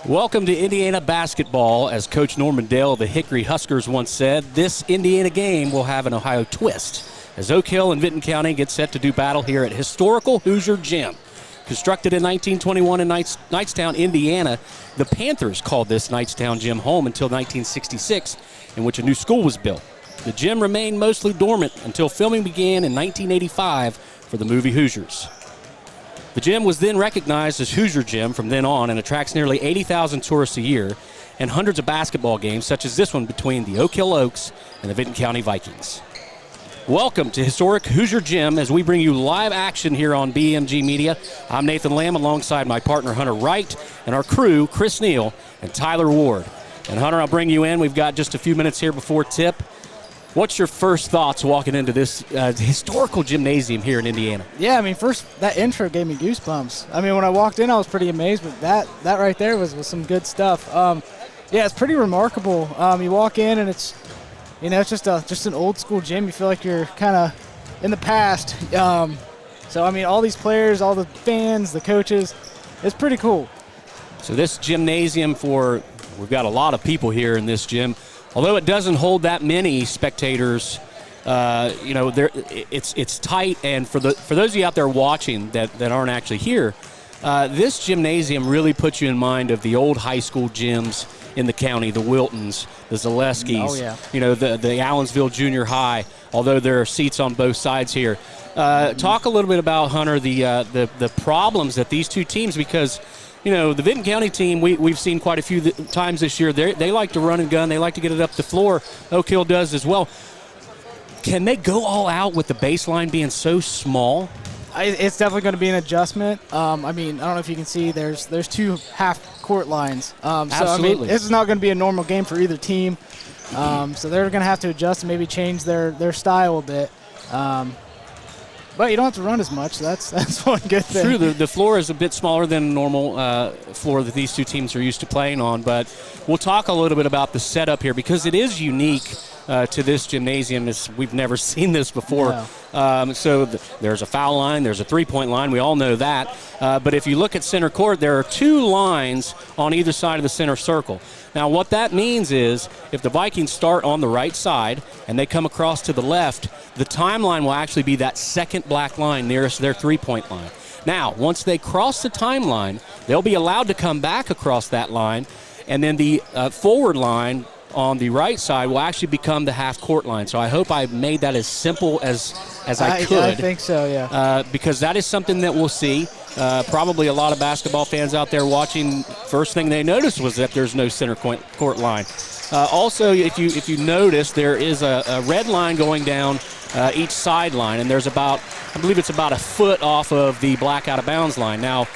Welcome to Indiana basketball. As Coach Norman Dale of the Hickory Huskers once said, this Indiana game will have an Ohio twist as Oak Hill and Vinton County get set to do battle here at historical Hoosier Gym. Constructed in 1921 in Knightstown, Indiana, the Panthers called this Knightstown Gym home until 1966, in which a new school was built. The gym remained mostly dormant until filming began in 1985 for the movie Hoosiers. The gym was then recognized as Hoosier Gym from then on and attracts nearly 80,000 tourists a year and hundreds of basketball games such as this one between the Oak Hill Oaks and the Vinton County Vikings. Welcome to historic Hoosier Gym as we bring you live action here on BMG Media. I'm Nathan Lamb alongside my partner Hunter Wright and our crew Chris Neal and Tyler Ward. And Hunter, I'll bring you in. We've got just a few minutes here before tip. What's your first thoughts walking into this historical gymnasium here in Indiana? Yeah, I mean, first, that intro gave me goosebumps. I mean, when I walked in, I was pretty amazed, but that right there was some good stuff. Yeah, it's pretty remarkable. You walk in, and it's just an old-school gym. You feel like you're kind of in the past. So, I mean, all these players, all the fans, the coaches, it's pretty cool. So this gymnasium we've got a lot of people here in this gym. Although it doesn't hold that many spectators, it's tight. And for those of you out there watching that aren't actually here, this gymnasium really puts you in mind of the old high school gyms in the county, the Wiltons, the Zaleskis, the Allensville Junior High, although there are seats on both sides here. Talk a little bit about, Hunter, the problems that these two teams, because the Vinton County team, we've seen quite a few times this year. They like to run and gun. They like to get it up the floor. Oak Hill does as well. Can they go all out with the baseline being so small? It's definitely going to be an adjustment. I mean, I don't know if you can see, there's two half-court lines. Absolutely. So, I mean, this is not going to be a normal game for either team. So they're going to have to adjust and maybe change their style a bit. But you don't have to run as much, so that's one good thing. True, the floor is a bit smaller than a normal floor that these two teams are used to playing on, but we'll talk a little bit about the setup here because it is unique to this gymnasium. We've never seen this before. No. There's a foul line, there's a three-point line, we all know that. But if you look at center court, there are two lines on either side of the center circle. Now, what that means is if the Vikings start on the right side and they come across to the left, the timeline will actually be that second black line nearest their three-point line. Now, once they cross the timeline, they'll be allowed to come back across that line, and then the forward line on the right side will actually become the half-court line. So I hope I made that as simple as I could. I think so, yeah. Because that is something that we'll see. Probably a lot of basketball fans out there watching, first thing they noticed was that there's no center court line. Also, if you notice, there is a red line going down each sideline, and there's I believe it's about a foot off of the black out-of-bounds line. Now,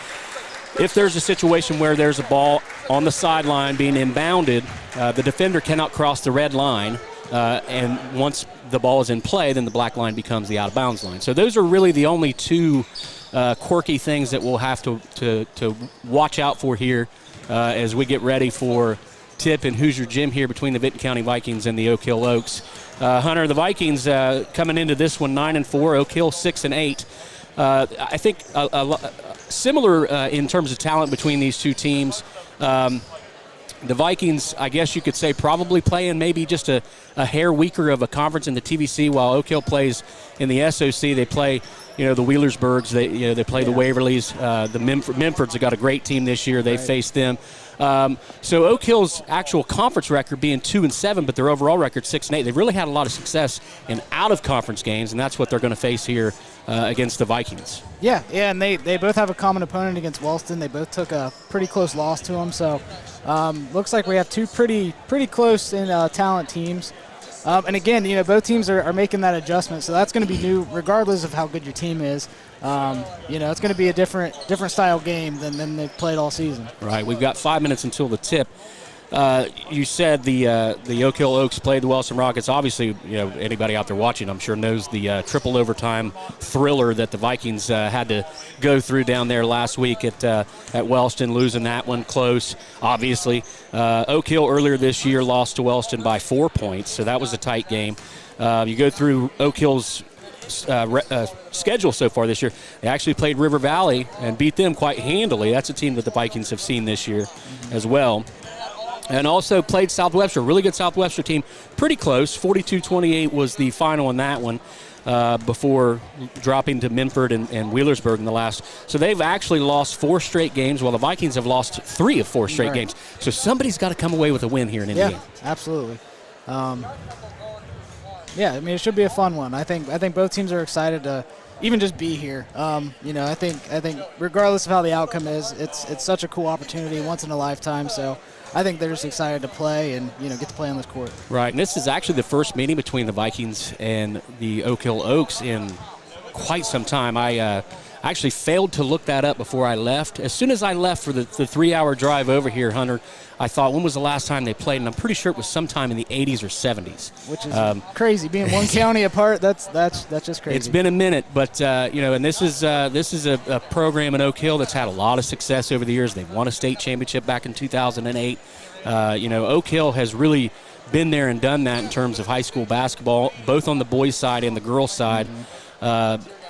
if there's a situation where there's a ball on the sideline being inbounded, the defender cannot cross the red line, and once the ball is in play, then the black line becomes the out-of-bounds line. So those are really the only two quirky things that we'll have to watch out for here as we get ready for tip and Hoosier Gym here between the Vinton County Vikings and the Oak Hill Oaks. Hunter, the Vikings coming into this one 9-4, Oak Hill 6-8. I think similar in terms of talent between these two teams. The Vikings, I guess you could say, probably playing maybe just a hair weaker of a conference in the TVC, while Oak Hill plays in the SOC. They play, the Wheelersburgs. They play the Waverlys. The Memfords have got a great team this year. They faced them. So Oak Hill's actual conference record being 2-7, but their overall record 6-8. They've really had a lot of success in out-of-conference games, and that's what they're going to face here against the Vikings. Yeah, and they both have a common opponent against Wellston. They both took a pretty close loss to them, so looks like we have two pretty close in talent teams. And again, both teams are making that adjustment, so that's going to be new regardless of how good your team is. It's going to be a different style game than they've played all season. Right. We've got 5 minutes until the tip. You said the Oak Hill Oaks played the Wellston Rockets. Obviously, anybody out there watching, I'm sure, knows the triple overtime thriller that the Vikings had to go through down there last week at Wellston, losing that one close. Obviously, Oak Hill earlier this year lost to Wellston by 4 points, so that was a tight game. You go through Oak Hill's schedule so far this year. They actually played River Valley and beat them quite handily. That's a team that the Vikings have seen this year as well. And also played Southwestern, really good Southwestern team, pretty close. 42-28 was the final in that one before dropping to Minford and Wheelersburg in the last. So they've actually lost 4 straight games, while the Vikings have lost 3 of 4 straight games. So somebody's got to come away with a win here in Indiana. Yeah, absolutely. Yeah, I mean, it should be a fun one. I think both teams are excited to even just be here. I think regardless of how the outcome is, it's such a cool opportunity, once in a lifetime. So I think they're just excited to play and get to play on this court. Right, and this is actually the first meeting between the Vikings and the Oak Hill Oaks in quite some time. I actually failed to look that up before I left. As soon as I left for the 3-hour drive over here, Hunter, I thought, when was the last time they played? And I'm pretty sure it was sometime in the 80s or 70s. Which is crazy. Being one county apart, that's just crazy. It's been a minute, but, and this is a program in Oak Hill that's had a lot of success over the years. They've won a state championship back in 2008. Oak Hill has really been there and done that in terms of high school basketball, both on the boys' side and the girls' side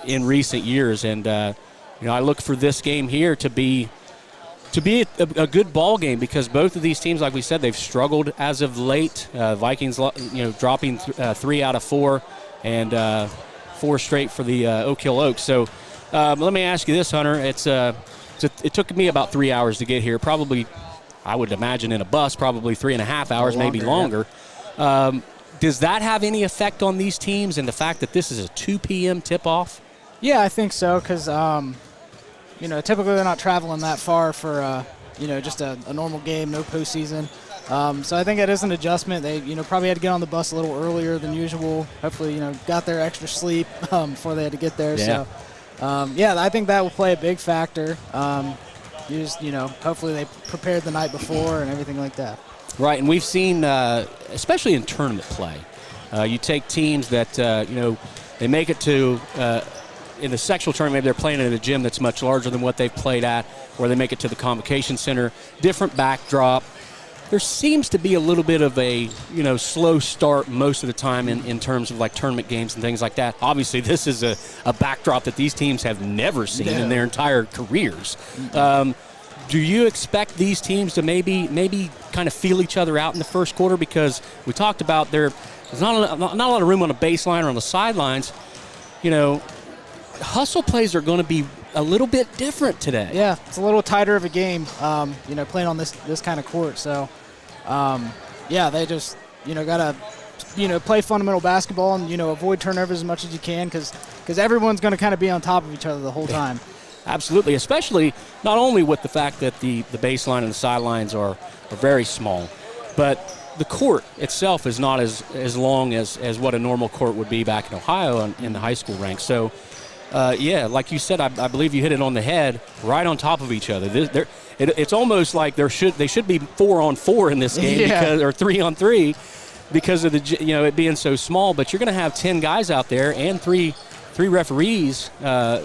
in recent years. And, I look for this game here to be a good ball game, because both of these teams, like we said, they've struggled as of late. Vikings, dropping 3 out of 4 and 4 straight for the Oak Hill Oaks. So let me ask you this, Hunter. It took me about 3 hours to get here. Probably, I would imagine in a bus, probably 3.5 hours, maybe longer. Yeah. Does that have any effect on these teams and the fact that this is a 2 p.m. tip-off? Yeah, I think so, because typically they're not traveling that far for, just a normal game, no postseason. So I think it is an adjustment. They, probably had to get on the bus a little earlier than usual. Hopefully, got their extra sleep before they had to get there. Yeah. So, I think that will play a big factor. Hopefully they prepared the night before and everything like that. Right, and we've seen, especially in tournament play, you take teams that, they make it to in the sectional tournament, maybe they're playing in a gym that's much larger than what they've played at, or they make it to the convocation center, different backdrop. There seems to be a little bit of a, slow start most of the time in terms of like tournament games and things like that. Obviously, this is a backdrop that these teams have never seen in their entire careers. Do you expect these teams to maybe kind of feel each other out in the first quarter? Because we talked about there's not a lot of room on the baseline or on the sidelines. Hustle plays are going to be a little bit different today. Yeah, it's a little tighter of a game, playing on this kind of court. So, they just, got to, play fundamental basketball and, avoid turnovers as much as you can, because everyone's going to kind of be on top of each other the whole time. Absolutely, especially not only with the fact that the baseline and the sidelines are very small, but the court itself is not as long as what a normal court would be back in Ohio in the high school ranks. So, like you said, I believe you hit it on the head, right on top of each other. It's almost like they should be 4-on-4 in this game, or 3-on-3, because of it being so small. But you're going to have 10 guys out there and three referees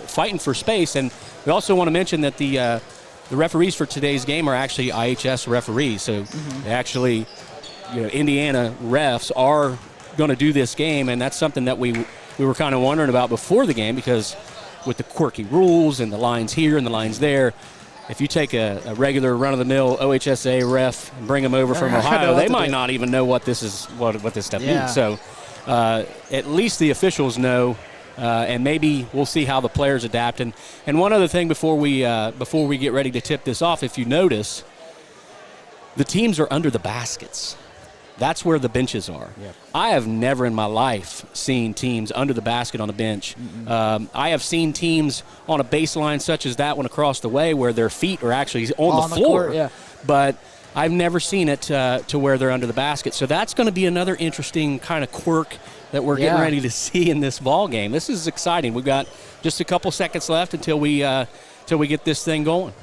fighting for space. And we also want to mention that the referees for today's game are actually IHS referees. So they actually, Indiana refs are going to do this game, and that's something that we were kind of wondering about before the game, because with the quirky rules and the lines here and the lines there, if you take a regular run-of-the-mill OHSA ref and bring them over from Ohio, they might not even know what this is, what this stuff means. So at least the officials know, and maybe we'll see how the players adapt. And one other thing before we get ready to tip this off, if you notice, the teams are under the baskets. That's where the benches are. Yep. I have never in my life seen teams under the basket on a bench. I have seen teams on a baseline such as that one across the way where their feet are actually on the floor. Court, but I've never seen it to where they're under the basket. So that's going to be another interesting kind of quirk that we're getting ready to see in this ball game. This is exciting. We've got just a couple seconds left until we get this thing going.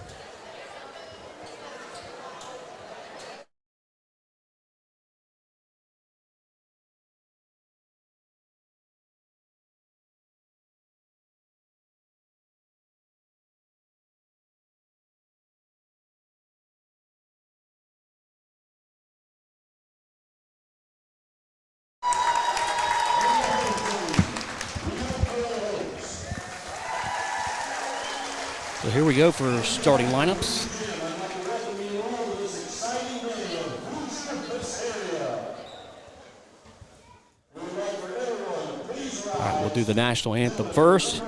Here we go for starting lineups. All right, we'll do the national anthem first.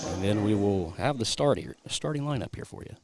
And then we will have the starting lineup here for you.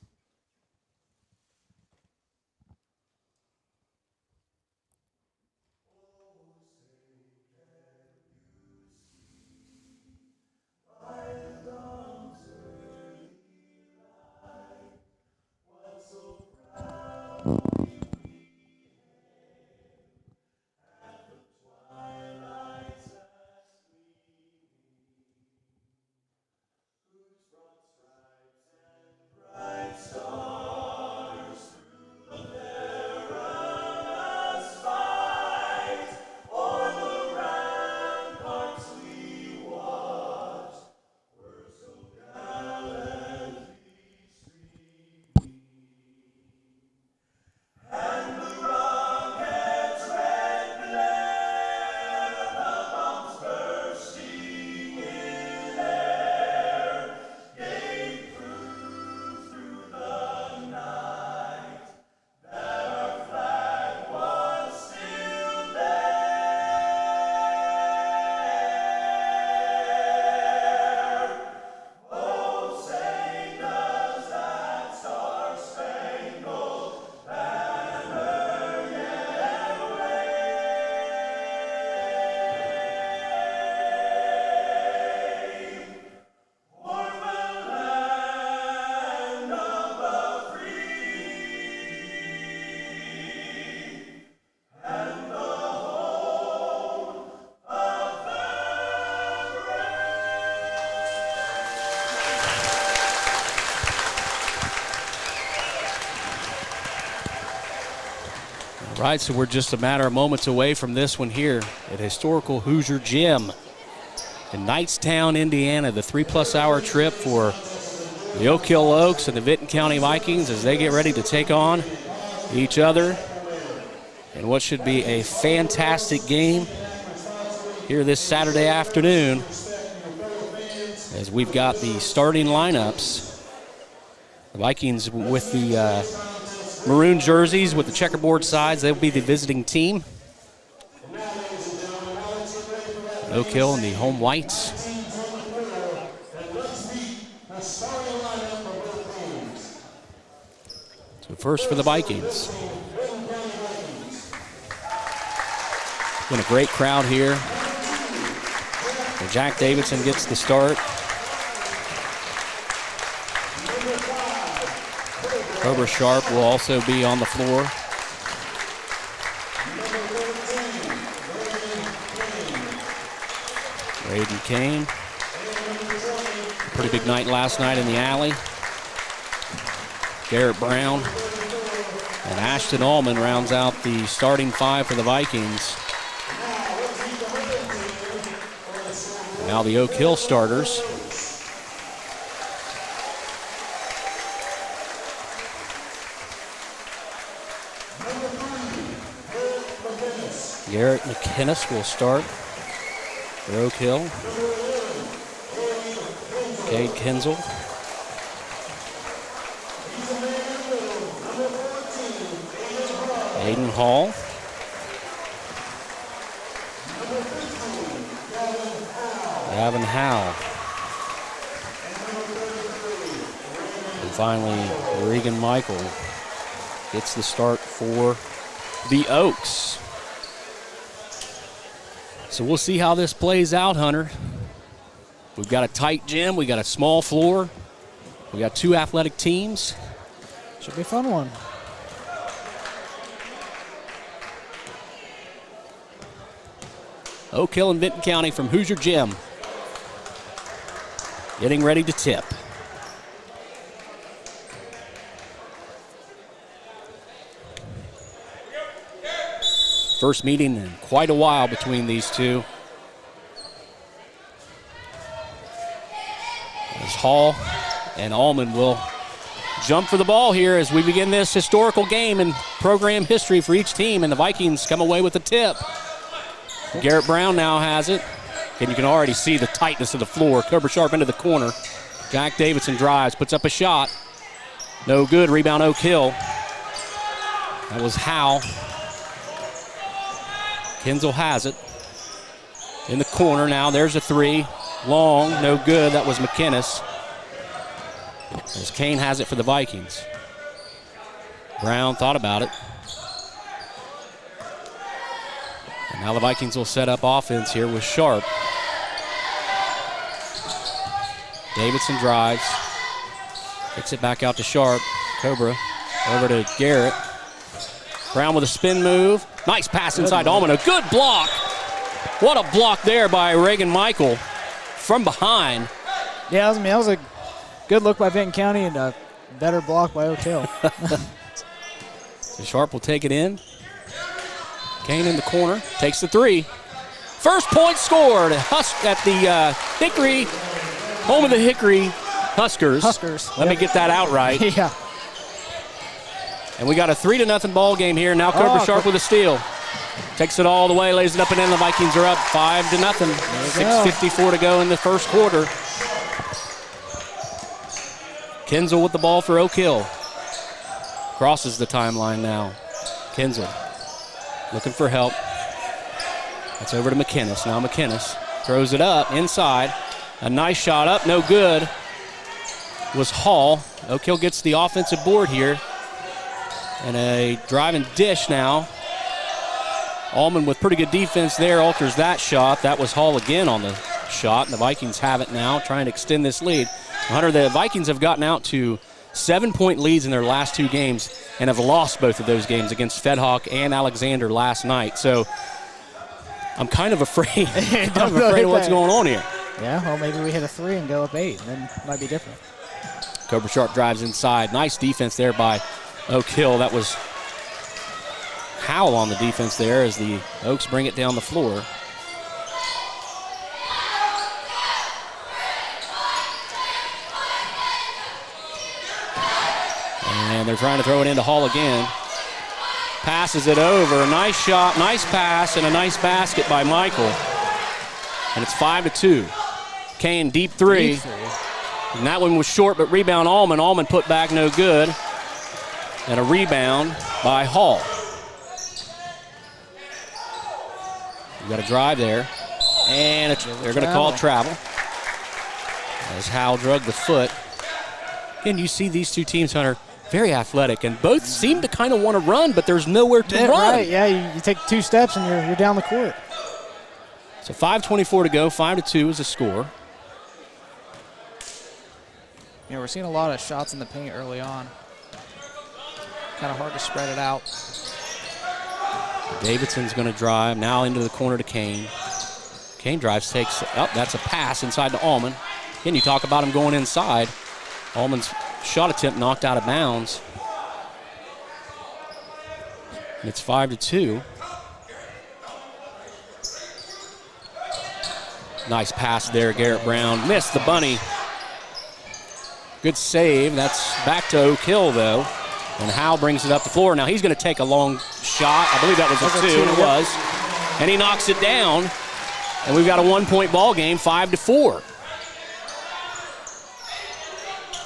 All right, so we're just a matter of moments away from this one here at historical Hoosier Gym in Knightstown, Indiana. The 3+ hour trip for the Oak Hill Oaks and the Vinton County Vikings as they get ready to take on each other in what should be a fantastic game here this Saturday afternoon, as we've got the starting lineups. The Vikings with the maroon jerseys with the checkerboard sides, they'll be the visiting team. Oak Hill in the home whites. So first for the Vikings. Been a great crowd here. Jack Davidson gets the start. Cobra Sharp will also be on the floor. Braden Kane. Pretty big night last night in the alley. Garrett Brown and Ashton Allman rounds out the starting five for the Vikings. Now the Oak Hill starters. Garrett McInnes will start for Oak Hill. Cade Kinzel. Aiden Hall. Gavin Howe. And finally, Regan Michael gets the start for the Oaks. So we'll see how this plays out, Hunter. We've got a tight gym. We got a small floor. We got two athletic teams. Should be a fun one. Oak Hill and Vinton County from Hoosier Gym. Getting ready to tip. First meeting in quite a while between these two. As Hall and Allman will jump for the ball here as we begin this historical game in program history for each team, and the Vikings come away with the tip. Garrett Brown now has it, and you can already see the tightness of the floor. Cobra Sharp into the corner. Jack Davidson drives, puts up a shot. No good. Rebound, Oak Hill. That was Howe. Kinzel has it. In the corner now. There's a three. Long, no good. That was McInnes. As Kane has it for the Vikings. Brown thought about it. And now the Vikings will set up offense here with Sharp. Davidson drives. Kicks it back out to Sharp. Cobra over to Garrett. Brown with a spin move. Nice pass inside to Allman. A good block. What a block there by Reagan Michael from behind. Yeah, that was a good look by Vinton County and a better block by Oak Hill. So Sharp will take it in. Kane in the corner. Takes the three. First point scored at the Hickory, home of the Hickory Huskers. Let me get that out right. Yeah. And we got a 3-0 ball game here. Now Cobra Sharp with a steal. Takes it all the way, lays it up and in. The Vikings are up 5-0. 6:54 to go in the first quarter. Kinzel with the ball for Oak Hill. Crosses the timeline now. Kinzel looking for help. That's over to McInnes. Now McInnes throws it up inside. A nice shot up, no good. Was Hall. Oak Hill gets the offensive board here. And a driving dish now. Allman with pretty good defense there alters that shot. That was Hall again on the shot. And the Vikings have it now, trying to extend this lead. Hunter, the Vikings have gotten out to 7-point leads in their last two games and have lost both of those games against Fedhawk and Alexander last night. So I'm kind of afraid. I'm afraid of what's going on here. Yeah, well, maybe we hit a 3 and go up 8. Then it might be different. Cobra Sharp drives inside. Nice defense there by Oak Hill. That was Howell on the defense there as the Oaks bring it down the floor. And they're trying to throw it into Hall again. Passes it over. Nice shot, nice pass, and a nice basket by Michael. And it's 5-2. Kane deep three. And that one was short, but rebound Allman. Allman put back no good. And a rebound by Hall. You got a drive there. And they're going to call travel. As Howell drug the foot. Again, you see these two teams, Hunter, very athletic, and both seem to kind of want to run, but there's nowhere to run. Right, yeah, you take 2 steps and you're down the court. So 5:24 to go, 5-2 is the score. Yeah, we're seeing a lot of shots in the paint early on. Kind of hard to spread it out. Davidson's going to drive now into the corner to Kane. Kane drives, takes, that's a pass inside to Allman. Again, you talk about him going inside. Allman's shot attempt knocked out of bounds. And it's 5-2. Nice pass there, Garrett Brown. Missed the bunny. Good save. That's back to Oak Hill, though. And Howe brings it up the floor. Now he's going to take a long shot. I believe that was a 2, and it was. And he knocks it down. And we've got a 1-point ball game, 5-4.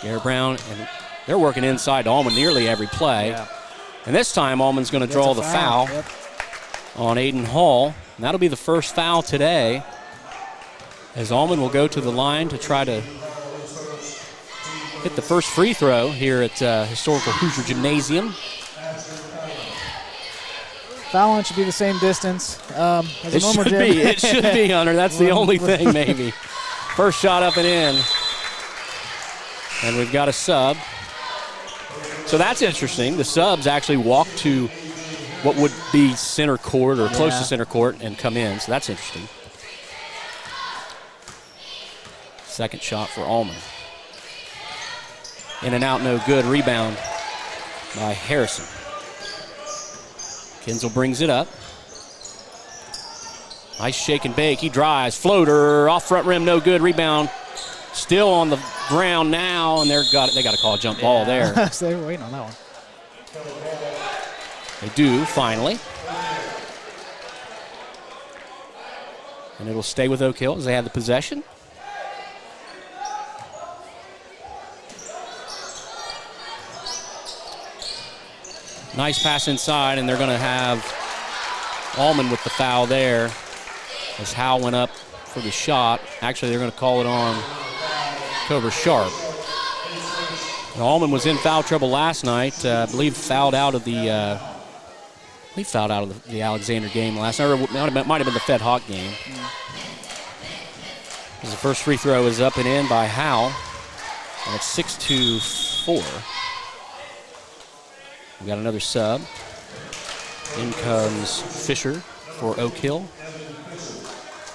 Garrett Brown, and they're working inside to Allman nearly every play. Yeah. And this time, Allman's going to draw the foul on Aiden Hall. And that'll be the first foul today, as Allman will go to the line to try to hit the first free throw here at historical Hoosier Gymnasium. Foul line should be the same distance as a normal gym. It should be, Hunter. That's the only thing, maybe. First shot up and in. And we've got a sub. So that's interesting. The subs actually walk to what would be center court or close to center court and come in. So that's interesting. Second shot for Allman. In and out, no good. Rebound by Harrison. Kinzel brings it up. Nice shake and bake. He drives. Floater off front rim, no good. Rebound still on the ground now, and they got to call a jump ball there. So they were waiting on that one. They do, finally. And it'll stay with Oak Hill as they have the possession. Nice pass inside, and they're going to have Allman with the foul there as Howe went up for the shot. Actually, they're going to call it on Cobra Sharp. And Allman was in foul trouble last night. I believe fouled out of the Alexander game last night. Or might have been the Fed Hawk game. As the first free throw is up and in by Howe. And it's 6-4. We got another sub. In comes Fisher for Oak Hill.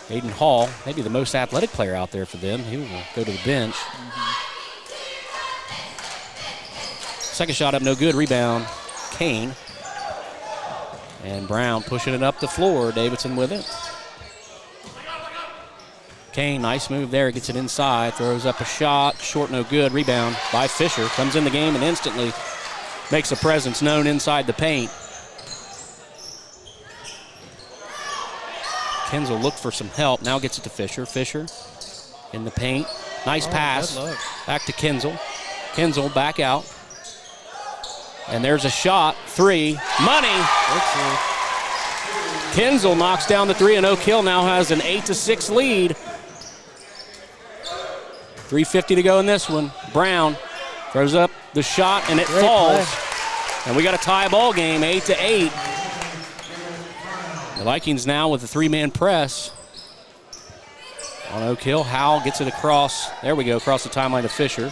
Aiden Hall, maybe the most athletic player out there for them. He will go to the bench. Second shot up, no good. Rebound, Kane. And Brown pushing it up the floor. Davidson with it. Kane, nice move there. Gets it inside, throws up a shot. Short, no good. Rebound by Fisher. Comes in the game and instantly makes a presence known inside the paint. Kinzel looked for some help. Now gets it to Fisher. Fisher in the paint. Nice pass. Back to Kinzel. Kinzel back out. And there's a shot. Three. Money. Kinzel knocks down the three, and Oak Hill now has an 8-6 lead. 3:50 to go in this one. Brown throws up the shot, and it falls. And we got a tie ball game, 8-8. The Vikings now with a three-man press on Oak Hill. Howell gets it across. There we go, across the timeline to Fisher.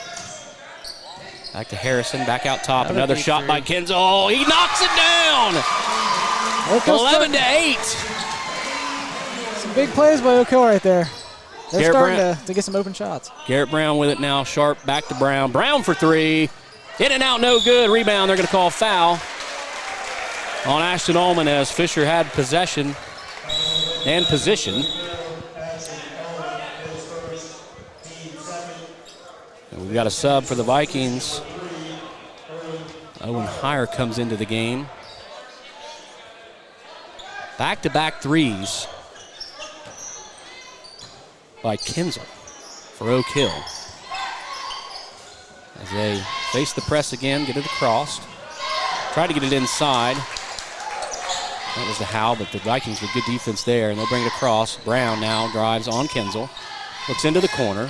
Back to Harrison, back out top. Another shot by Kinzel. Oh, he knocks it down. 11-8. Some big plays by Oak Hill right there. They're starting to get some open shots. Garrett Brown with it now. Sharp back to Brown. Brown for three. In and out, no good. Rebound, they're going to call foul on Ashton Allman as Fisher had possession and position. And we've got a sub for the Vikings. Owen Heyer comes into the game. Back-to-back threes by Kinzel for Oak Hill. As they face the press again, get it across. Try to get it inside. That was the Howe, but the Vikings with good defense there, and they'll bring it across. Brown now drives on Kinzel. Looks into the corner.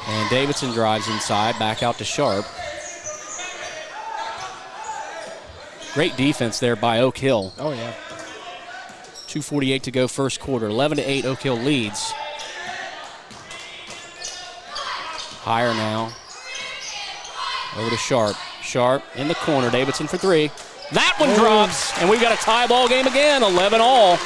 And Davidson drives inside, back out to Sharp. Great defense there by Oak Hill. Oh, yeah. 2:48 to go first quarter. 11-8, Oak Hill leads. Higher now. Over to Sharp. Sharp in the corner. Davidson for three. That one drops, and we've got a tie ball game again, 11-all. I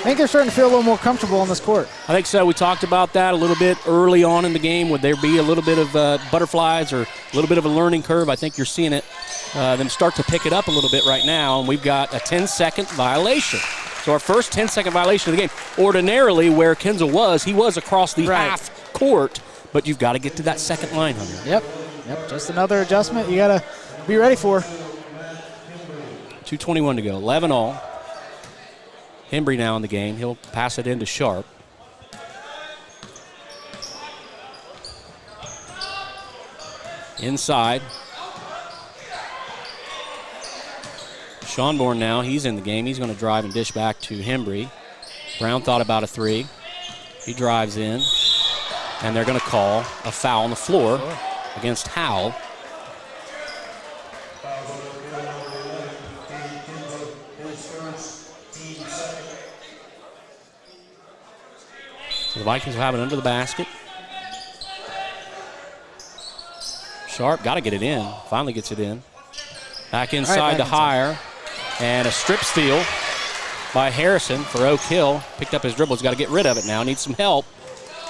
think they're starting to feel a little more comfortable on this court. I think so. We talked about that a little bit early on in the game. Would there be a little bit of butterflies or a little bit of a learning curve? I think you're seeing it, them start to pick it up a little bit right now, and we've got a 10-second violation. So our first 10-second violation of the game. Ordinarily, where Kinzel was, he was across the half court, but you've got to get to that second line, Hunter. Yep, just another adjustment you got to be ready for. 2:21 to go, 11-all. Hembry now in the game. He'll pass it into Sharp. Inside. Schonborn now, he's in the game. He's going to drive and dish back to Hembry. Brown thought about a three. He drives in. And they're going to call a foul on the floor against Howell. So the Vikings will have it under the basket. Sharp, got to get it in. Finally gets it in. Back inside to Higher. And a strip steal by Harrison for Oak Hill. Picked up his dribble. He's got to get rid of it now. Needs some help.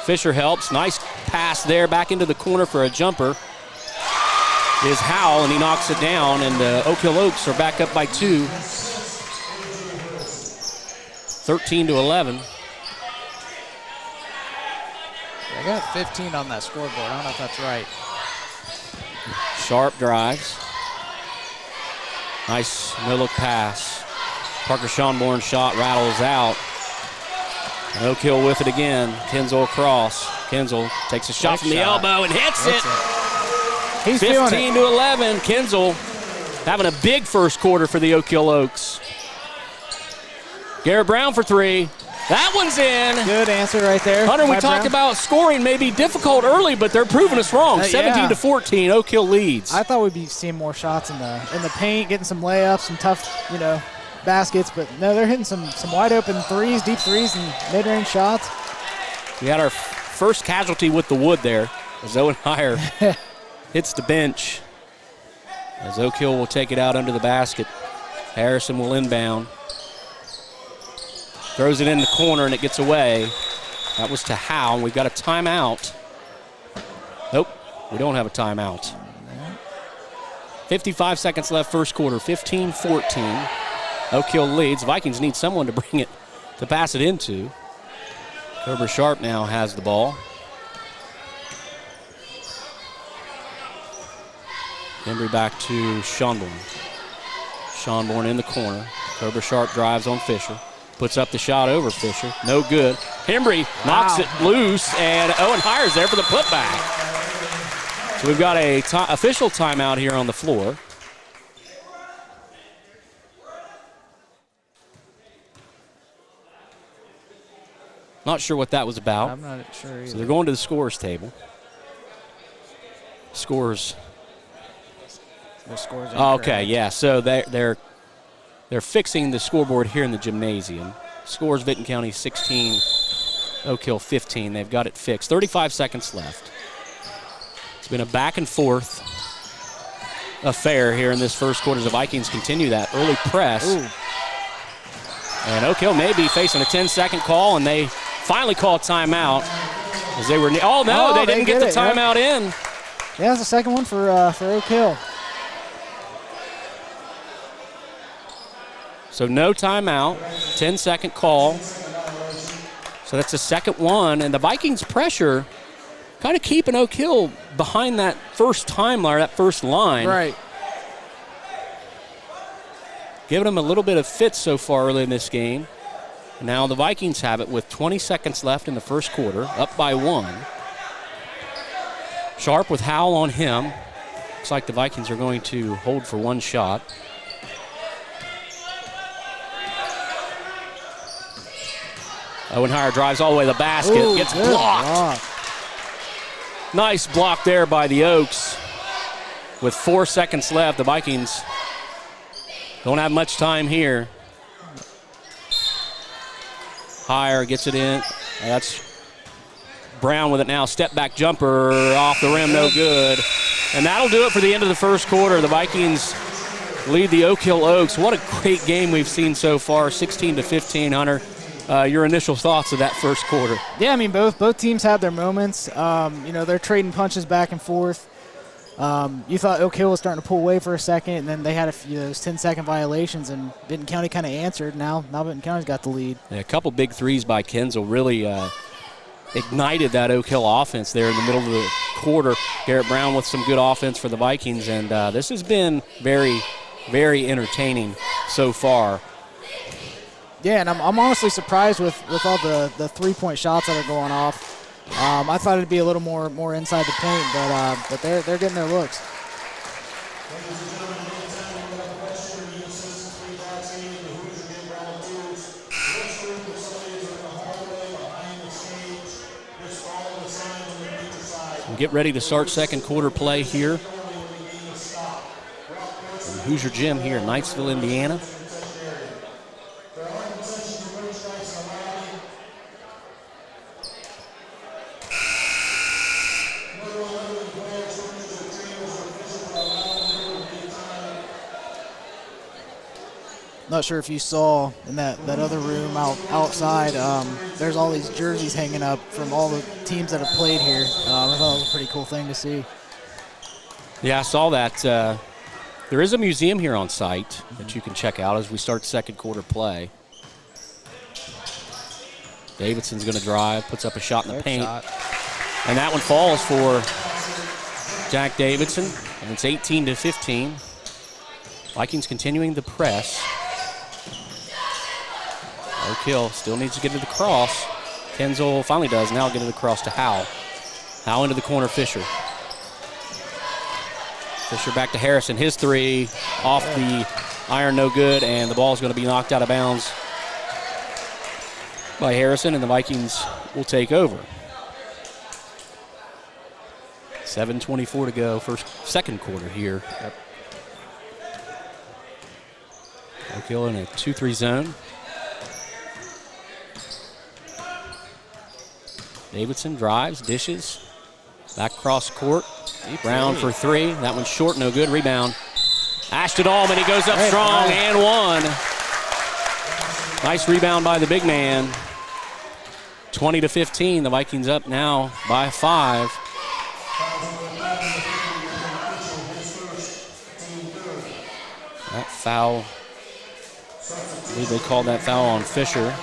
Fisher helps. Nice pass there. Back into the corner for a jumper is Howell, and he knocks it down. And Oak Hill Oaks are back up by 2. 13-11. I got 15 on that scoreboard. I don't know if that's right. Sharp drives. Nice no-look pass. Parker Schonborn's shot rattles out. And Oak Hill with it again. Kinzel across. Kinzel takes a shot from the elbow and hits it. He's 15-11. Kinzel having a big first quarter for the Oak Hill Oaks. Garrett Brown for three. That one's in. Good answer right there. Hunter, we talked about scoring may be difficult early, but they're proving us wrong. 17-14, Oak Hill leads. I thought we'd be seeing more shots in the paint, getting some layups, some tough, baskets, but no, they're hitting some wide open threes, deep threes, and mid-range shots. We had our first casualty with the wood there as Owen Heyer hits the bench. As Oak Hill will take it out under the basket. Harrison will inbound. Throws it in the corner, and it gets away. That was to Howe, and we've got a timeout. Nope, we don't have a timeout. 55 seconds left first quarter, 15-14. Oak Hill leads. Vikings need someone to bring it, to pass it into. Kerber Sharp now has the ball. Embry back to Schonborn. Schonborn in the corner. Kerber Sharp drives on Fisher. Puts up the shot over Fisher. No good. Embry knocks it loose, and Owen Heyer's there for the putback. So we've got a official timeout here on the floor. Not sure what that was about. I'm not sure either. So they're going to the scorers table. Scores. The scores. Okay, yeah. So they're fixing the scoreboard here in the gymnasium. Scores Vinton County 16, Oak Hill 15. They've got it fixed. 35 seconds left. It's been a back and forth affair here in this first quarter as the Vikings continue that early press. Ooh. And Oak Hill may be facing a 10-second call, and they finally call timeout as they were. They didn't get the timeout in. Yeah, that's the second one for Oak Hill. So no timeout, 10-second call. So that's the second one, and the Vikings pressure kind of keeping Oak Hill behind that first timeline, that first line. Right. Giving them a little bit of fit so far early in this game. And now the Vikings have it with 20 seconds left in the first quarter, up by one. Sharp with Howell on him. Looks like the Vikings are going to hold for one shot. Owen Heyer drives all the way to the basket, gets blocked. Nice block there by the Oaks. With 4 seconds left, the Vikings don't have much time here. Heyer gets it in. That's Brown with it now. Step back jumper off the rim, no good. And that'll do it for the end of the first quarter. The Vikings lead the Oak Hill Oaks. What a great game we've seen so far, 16-15, Hunter. Your initial thoughts of that first quarter? Yeah, I mean, both teams had their moments. They're trading punches back and forth. You thought Oak Hill was starting to pull away for a second, and then they had a few those 10-second violations, and Vinton County kind of answered. Now Vinton County's got the lead. Yeah, a couple big threes by Kenzel really ignited that Oak Hill offense there in the middle of the quarter. Garrett Brown with some good offense for the Vikings, and this has been very, very entertaining so far. Yeah, and I'm honestly surprised with all the three-point shots that are going off. I thought it'd be a little more inside the paint, but they're getting their looks. We'll get ready to start second quarter play here in the Hoosier Gym here in Knightsville, Indiana. Not sure if you saw in that other room outside, there's all these jerseys hanging up from all the teams that have played here. I thought it was a pretty cool thing to see. Yeah, I saw that. There is a museum here on site that you can check out as we start second quarter play. Davidson's going to drive, puts up a shot in the paint. And that one falls for Jack Davidson, and it's 18-15. Vikings continuing the press. Oak Hill still needs to get to the cross. Kenzel finally does. Now get it across to Howell. Howell into the corner, Fisher. Fisher back to Harrison. His three. off the iron, no good, and the ball is going to be knocked out of bounds by Harrison, and the Vikings will take over. 7:24 to go, second quarter here. Yep. Oak Hill in a 2-3 zone. Davidson drives, dishes, back cross court. Brown for three. That one's short, no good. Rebound. Ashton Allman, he goes up strong and one. Nice rebound by the big man. 20-15. The Vikings up now by 5. That foul, I believe they called that foul on Fisher.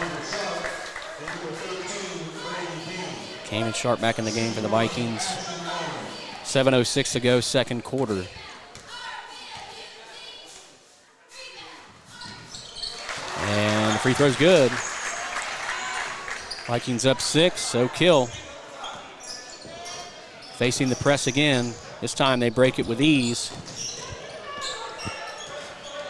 Kamen Sharp back in the game for the Vikings. 7:06 to go, second quarter. And the free throw's good. Vikings up 6, Oak Hill facing the press again. This time they break it with ease.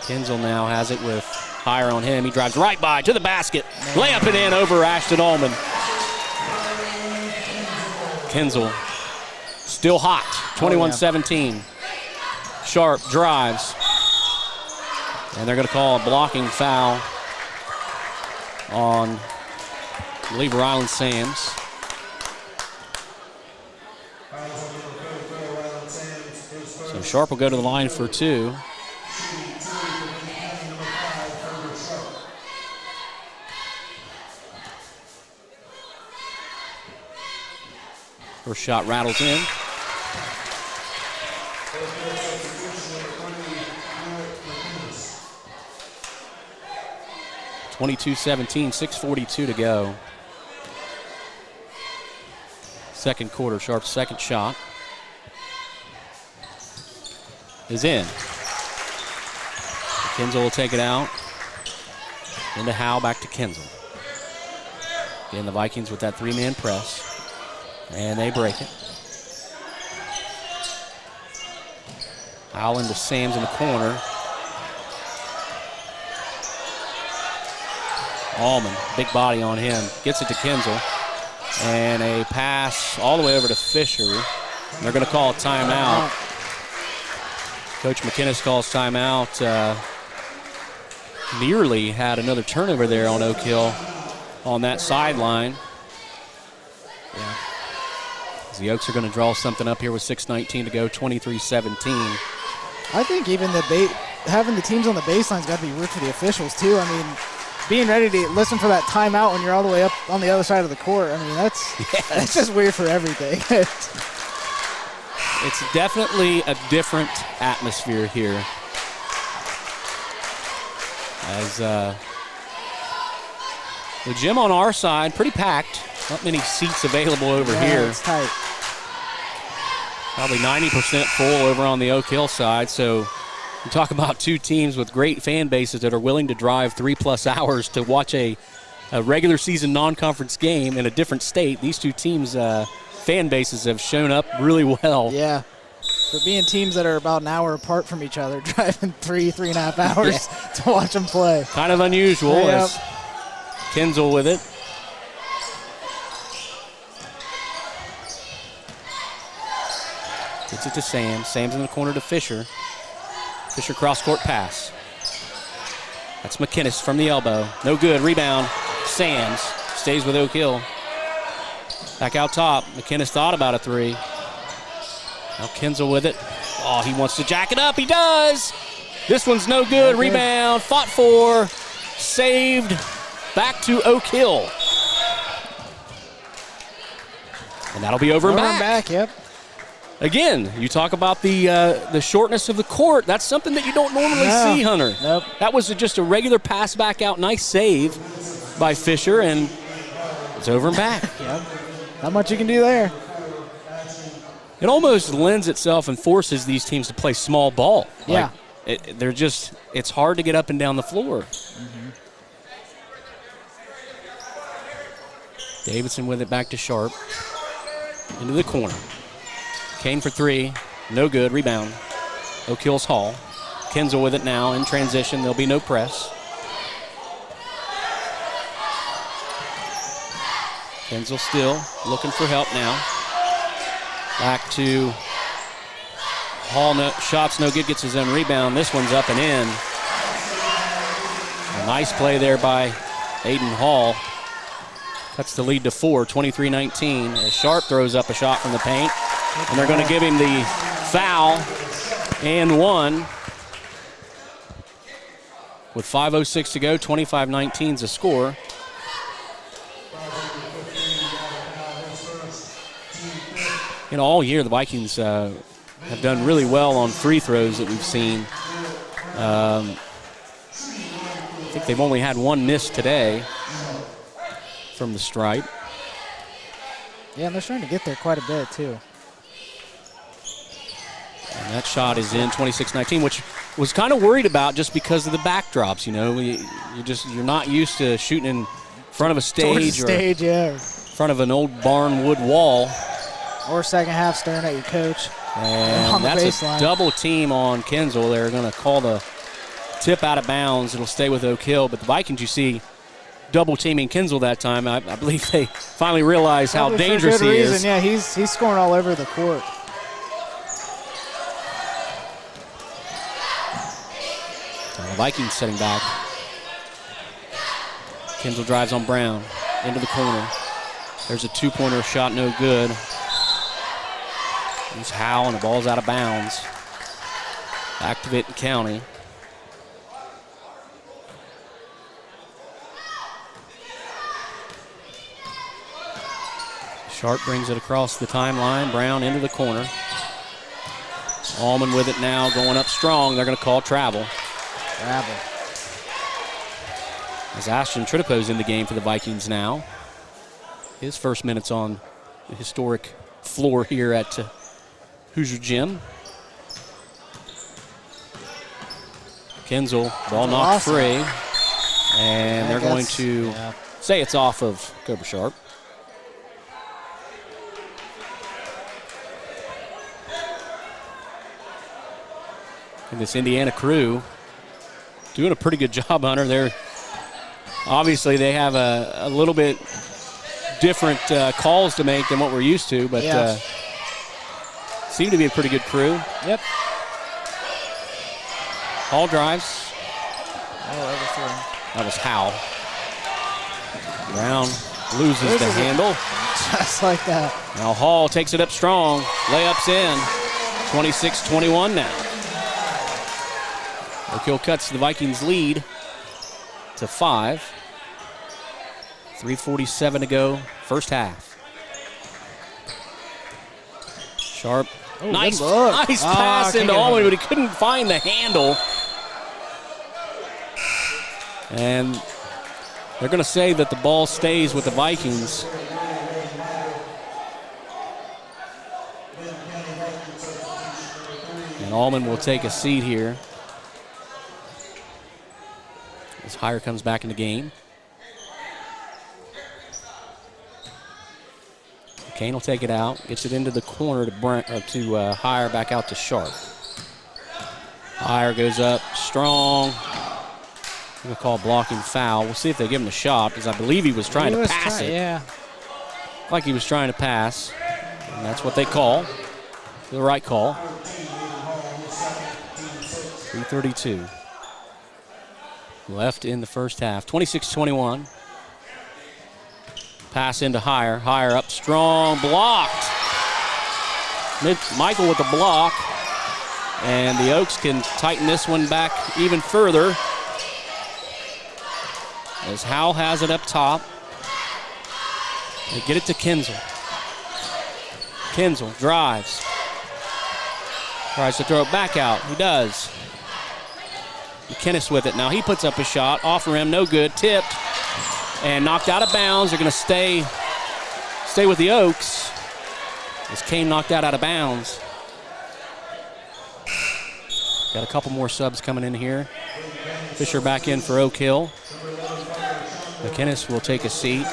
Kinzel now has it with higher on him. He drives right by to the basket. Layup it in over Ashton Allman. Kinzel still hot, 21-17. Sharp drives. And they're going to call a blocking foul on, I believe, Ryland Sams. So Sharp will go to the line for 2. First shot rattles in. (22-17), 6:42 to go. Second quarter, Sharp's second shot is in. Kinzel will take it out. Into Howe, back to Kinzel. Again, the Vikings with that 3-man press. And they break it. Howe into Sams in the corner. Allman, big body on him. Gets it to Kinzel. And a pass all the way over to Fisher. And they're going to call a timeout. Coach McInnes calls timeout. Nearly had another turnover there on Oak Hill on that sideline. Yeah. The Oaks are going to draw something up here with 6:19 to go, 23-17. I think even having the teams on the baseline's got to be weird for the officials too. I mean, being ready to listen for that timeout when you're all the way up on the other side of the court. I mean, that's just weird for everything. It's definitely a different atmosphere here. As the gym on our side, pretty packed. Not many seats available over here. It's tight. Probably 90% full over on the Oak Hill side. So you talk about two teams with great fan bases that are willing to drive 3+ hours to watch a regular season non-conference game in a different state. These two teams' fan bases have shown up really well. Yeah. For being teams that are about an hour apart from each other, driving 3.5 hours to watch them play. Kind of unusual. Yep. As Kinzel with it. Gets it to Sam. Sam's in the corner to Fisher. Fisher cross-court pass. That's McInnes from the elbow. No good. Rebound. Sams stays with Oak Hill. Back out top. McInnes thought about a 3. Now Kinzel with it. Oh, he wants to jack it up. He does. This one's no good. Rebound. Fought for. Saved. Back to Oak Hill. And that'll be over and back. Yep. Again, you talk about the shortness of the court. That's something that you don't normally see, Hunter. Nope. That was just a regular pass back out. Nice save by Fisher, and it's over and back. Yep. Not much you can do there. It almost lends itself and forces these teams to play small ball. Yeah. It's hard to get up and down the floor. Mm-hmm. Davidson with it back to Sharp. Into the corner. Kane for 3. No good. Rebound. Oak Hill's Hall. Kinzel with it now in transition. There'll be no press. Kinzel still looking for help now. Back to Hall. No, shots no good, gets his own rebound. This one's up and in. A nice play there by Aiden Hall. Cuts the lead to 4, 23-19. As Sharp throws up a shot from the paint. And they're going to give him the foul and one. With 5:06 to go, 25-19 is the score. All year the Vikings have done really well on free throws that we've seen. I think they've only had one miss today from the stripe. Yeah, and they're starting to get there quite a bit, too. And that shot is in, 26-19, which was kind of worried about just because of the backdrops. You're not used to shooting in front of a stage, in front of an old barn wood wall. Or second half staring at your coach. And on the that's baseline. A double team on Kinzel. They're going to call the tip out of bounds. It'll stay with Oak Hill. But the Vikings, you see, double teaming Kinzel that time. I believe they finally realized how dangerous he is. Yeah, he's scoring all over the court. So the Vikings setting back. Kinzel drives on Brown into the corner. There's a two-pointer shot, no good. Here's Howe, and the ball's out of bounds. Back to Vinton County. Sharp brings it across the timeline. Brown into the corner. Allman with it now, going up strong. They're going to call travel. As Ashton Tritipo's in the game for the Vikings now. His first minutes on the historic floor here at Hoosier Gym. Kinzel, ball knocked free. And they're going to say it's off of Cobra Sharp. And this Indiana crew doing a pretty good job, Hunter. Obviously they have a little bit different calls to make than what we're used to, but seem to be a pretty good crew. Yep. Hall drives. Overthrow. That was Howe. Brown loses the handle. Just like that. Now Hall takes it up strong. Layups in. 26-21 now. Oak Hill cuts the Vikings lead to 5. 3:47 to go, first half. Sharp. Nice pass into Allman, but he couldn't find the handle. And they're going to say that the ball stays with the Vikings. And Allman will take a seat here as Heyer comes back in the game. Kane will take it out, gets it into the corner to Heyer, back out to Sharp. Heyer goes up strong. I'm going to call a blocking foul. We'll see if they give him a shot, because I believe he was trying to pass it. Yeah. Like he was trying to pass. And that's what they call. The right call. 3:32 left in the first half. 26-21. Pass into Heyer. Heyer up strong, blocked. Michael with the block. And the Oaks can tighten this one back even further. As Howell has it up top. They get it to Kinzel. Kinzel drives. Tries to throw it back out. He does. McKinnis with it. Now he puts up a shot. Off rim, no good. Tipped. And knocked out of bounds. They're going to stay with the Oaks. As Kane knocked out of bounds. Got a couple more subs coming in here. Fisher back in for Oak Hill. McKinnis will take a seat.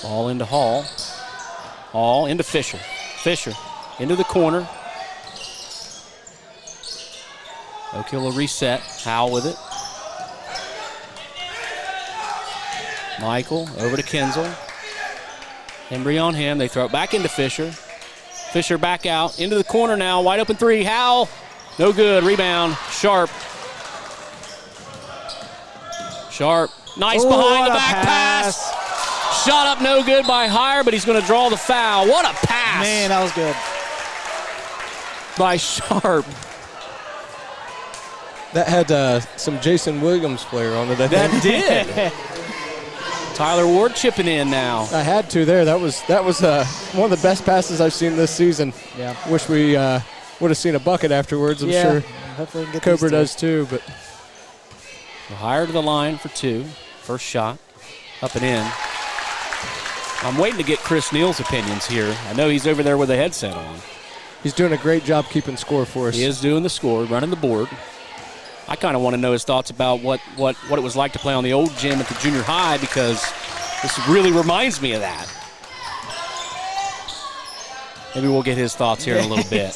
Ball into Hall. Hall into Fisher. Fisher into the corner. Oak Hill will reset. Howell with it. Michael over to Kinzel. Embry on him. They throw it back into Fisher. Fisher back out into the corner now. Wide open three. Howell. No good. Rebound. Sharp. Sharp. Nice behind the back pass. Shot up no good by Heyer, but he's going to draw the foul. What a pass. Man, that was good. By Sharp. That had some Jason Williams flair on it, I think. That did. Tyler Ward chipping in now. I had to there. That was one of the best passes I've seen this season. Yeah. Wish we would have seen a bucket afterwards. I'm sure hopefully we can get Cobra does too. But Heyer to the line for two. First shot. Up and in. I'm waiting to get Chris Neal's opinions here. I know he's over there with a headset on. He's doing a great job keeping score for us. He is doing the score, running the board. I kind of want to know his thoughts about what it was like to play on the old gym at the junior high, because this really reminds me of that. Maybe we'll get his thoughts here in a little bit.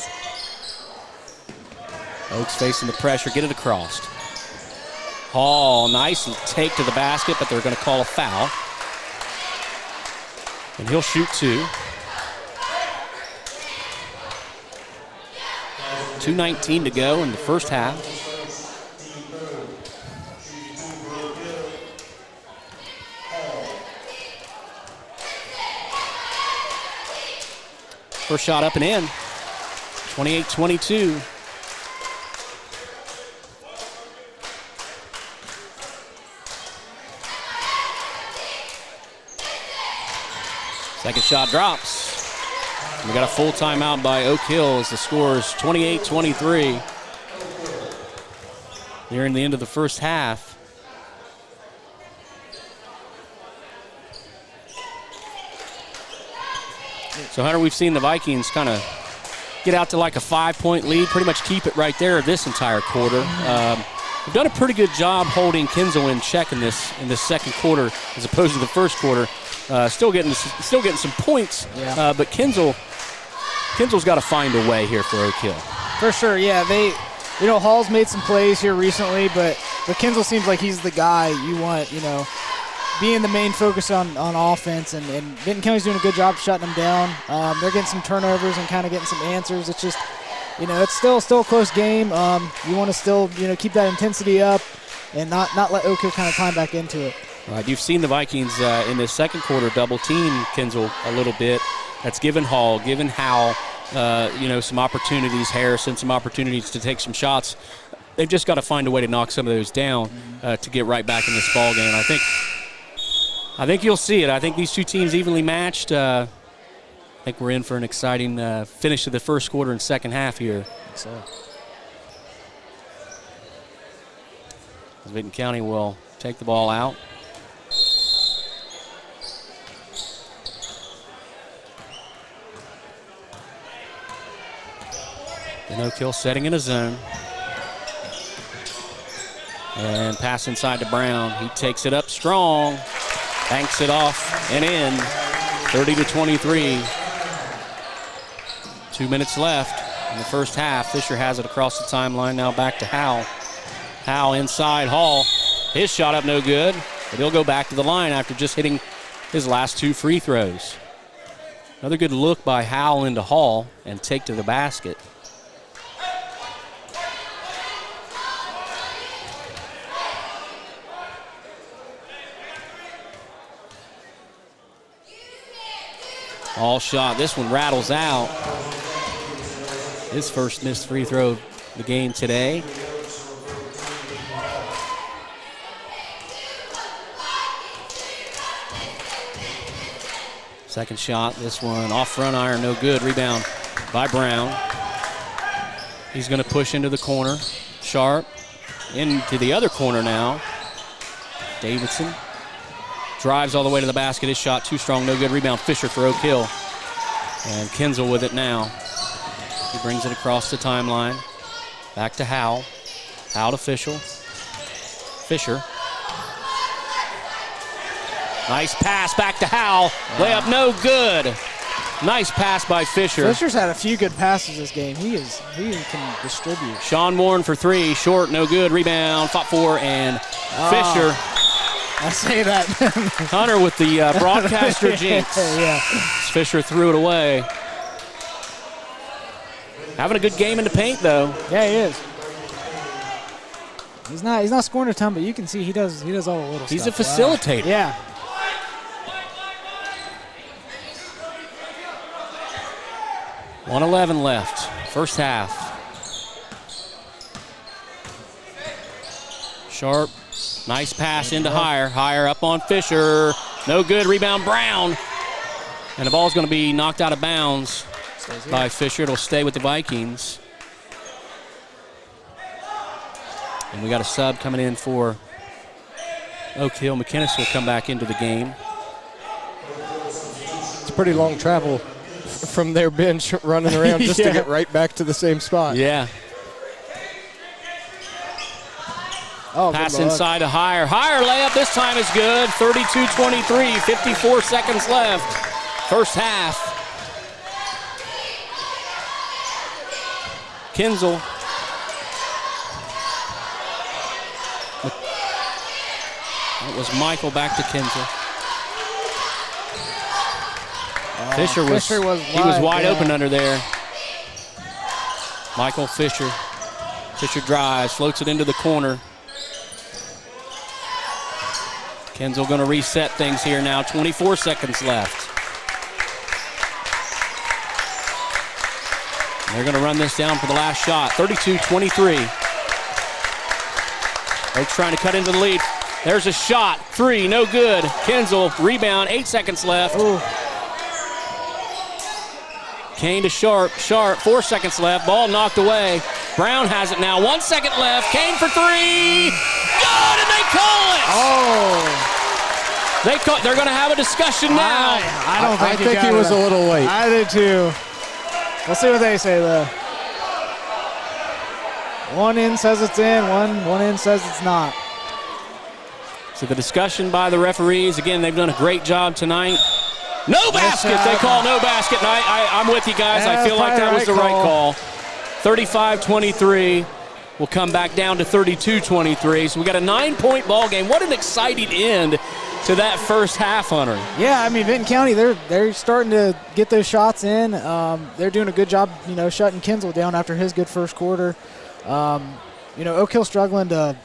Oaks facing the pressure, get it across. Hall, nice take to the basket, but they're going to call a foul. And he'll shoot two. 2:19 to go in the first half. First shot up and in. 28-22. Second shot drops. And we got a full timeout by Oak Hill as the score is 28-23. Nearing the end of the first half. So, Hunter, we've seen the Vikings kind of get out to like a 5-point lead, pretty much keep it right there this entire quarter. We've done a pretty good job holding Kinzel in check in this second quarter as opposed to the first quarter. Still getting some points, but Kinzel's got to find a way here for Oak Hill. For sure, yeah. Hall's made some plays here recently, but Kinzel seems like he's the guy you want, being the main focus on offense, and Vinton County's doing a good job shutting them down. They're getting some turnovers and kind of getting some answers. It's just, it's still a close game. You want to still, keep that intensity up and not let Oak Hill kind of climb back into it. Right, you've seen the Vikings in the second quarter double team Kinzel a little bit. That's given Hall, given Howell, some opportunities, Harrison, some opportunities to take some shots. They've just got to find a way to knock some of those down to get right back in this ball game. I think you'll see it. I think these two teams evenly matched. I think we're in for an exciting finish of the first quarter and second half here. So. Vinton County will take the ball out. And Oak Hill setting in a zone. And pass inside to Brown. He takes it up strong. Banks it off and in. 30-23. 2 minutes left in the first half. Fisher has it across the timeline. Now back to Howell. Howell inside Hall. His shot up no good, but he'll go back to the line after just hitting his last two free throws. Another good look by Howell into Hall and take to the basket. All shot. This one rattles out. His first missed free throw of the game today. Second shot. This one off front iron. No good. Rebound by Brown. He's going to push into the corner. Sharp into the other corner now. Davidson. Drives all the way to the basket. His shot too strong, no good. Rebound Fisher for Oak Hill. And Kinzel with it now. He brings it across the timeline. Back to Howell. Howell to Fisher. Nice pass back to Howell. Layup no good. Nice pass by Fisher. Fisher's had a few good passes this game. He can distribute. Sean Warren for three. Short, no good. Rebound, fought for, and Fisher. I say that. Hunter with the broadcaster jinx. Yeah. Fisher threw it away. Having a good game in the paint, though. Yeah, he is. He's not scoring a ton, but you can see he does all the little He's stuff. a facilitator. Wow. Yeah. .111 left, first half. Sharp, nice pass into Higher. Higher up on Fisher. No good, rebound Brown. And the ball's going to be knocked out of bounds by Fisher. It'll stay with the Vikings. And we got a sub coming in for Oak Hill. McKinnis will come back into the game. It's a pretty long travel from their bench running around just to get right back to the same spot. Yeah. Oh, pass inside to Higher. Higher layup this time is good. 32-23, 54 seconds left. First half. Kinzel. That was Michael back to Kinzel. Fisher was wide open under there. Michael Fisher. Fisher drives, floats it into the corner. Kinzel going to reset things here now. 24 seconds left. And they're going to run this down for the last shot. 32-23. Oaks trying to cut into the lead. There's a shot. Three, no good. Kinzel, rebound, 8 seconds left. Ooh. Kane to Sharp. Sharp, 4 seconds left. Ball knocked away. Brown has it now. 1 second left. Kane for three. Good, and they call it. Oh. They're going to have a discussion now. I think he was a little late. I did too. We'll see what they say though. One in says it's in. One in says it's not. So the discussion by the referees, again, they've done a great job tonight. No basket. They call no basket. And I'm with you guys. I feel like that was the right call. 35-23. We'll come back down to 32-23. So we got a 9-point ball game. What an exciting end to that first half, Hunter. Yeah, I mean, Vinton County, they're starting to get those shots in. They're doing a good job, shutting Kinzel down after his good first quarter. Oak Hill struggling to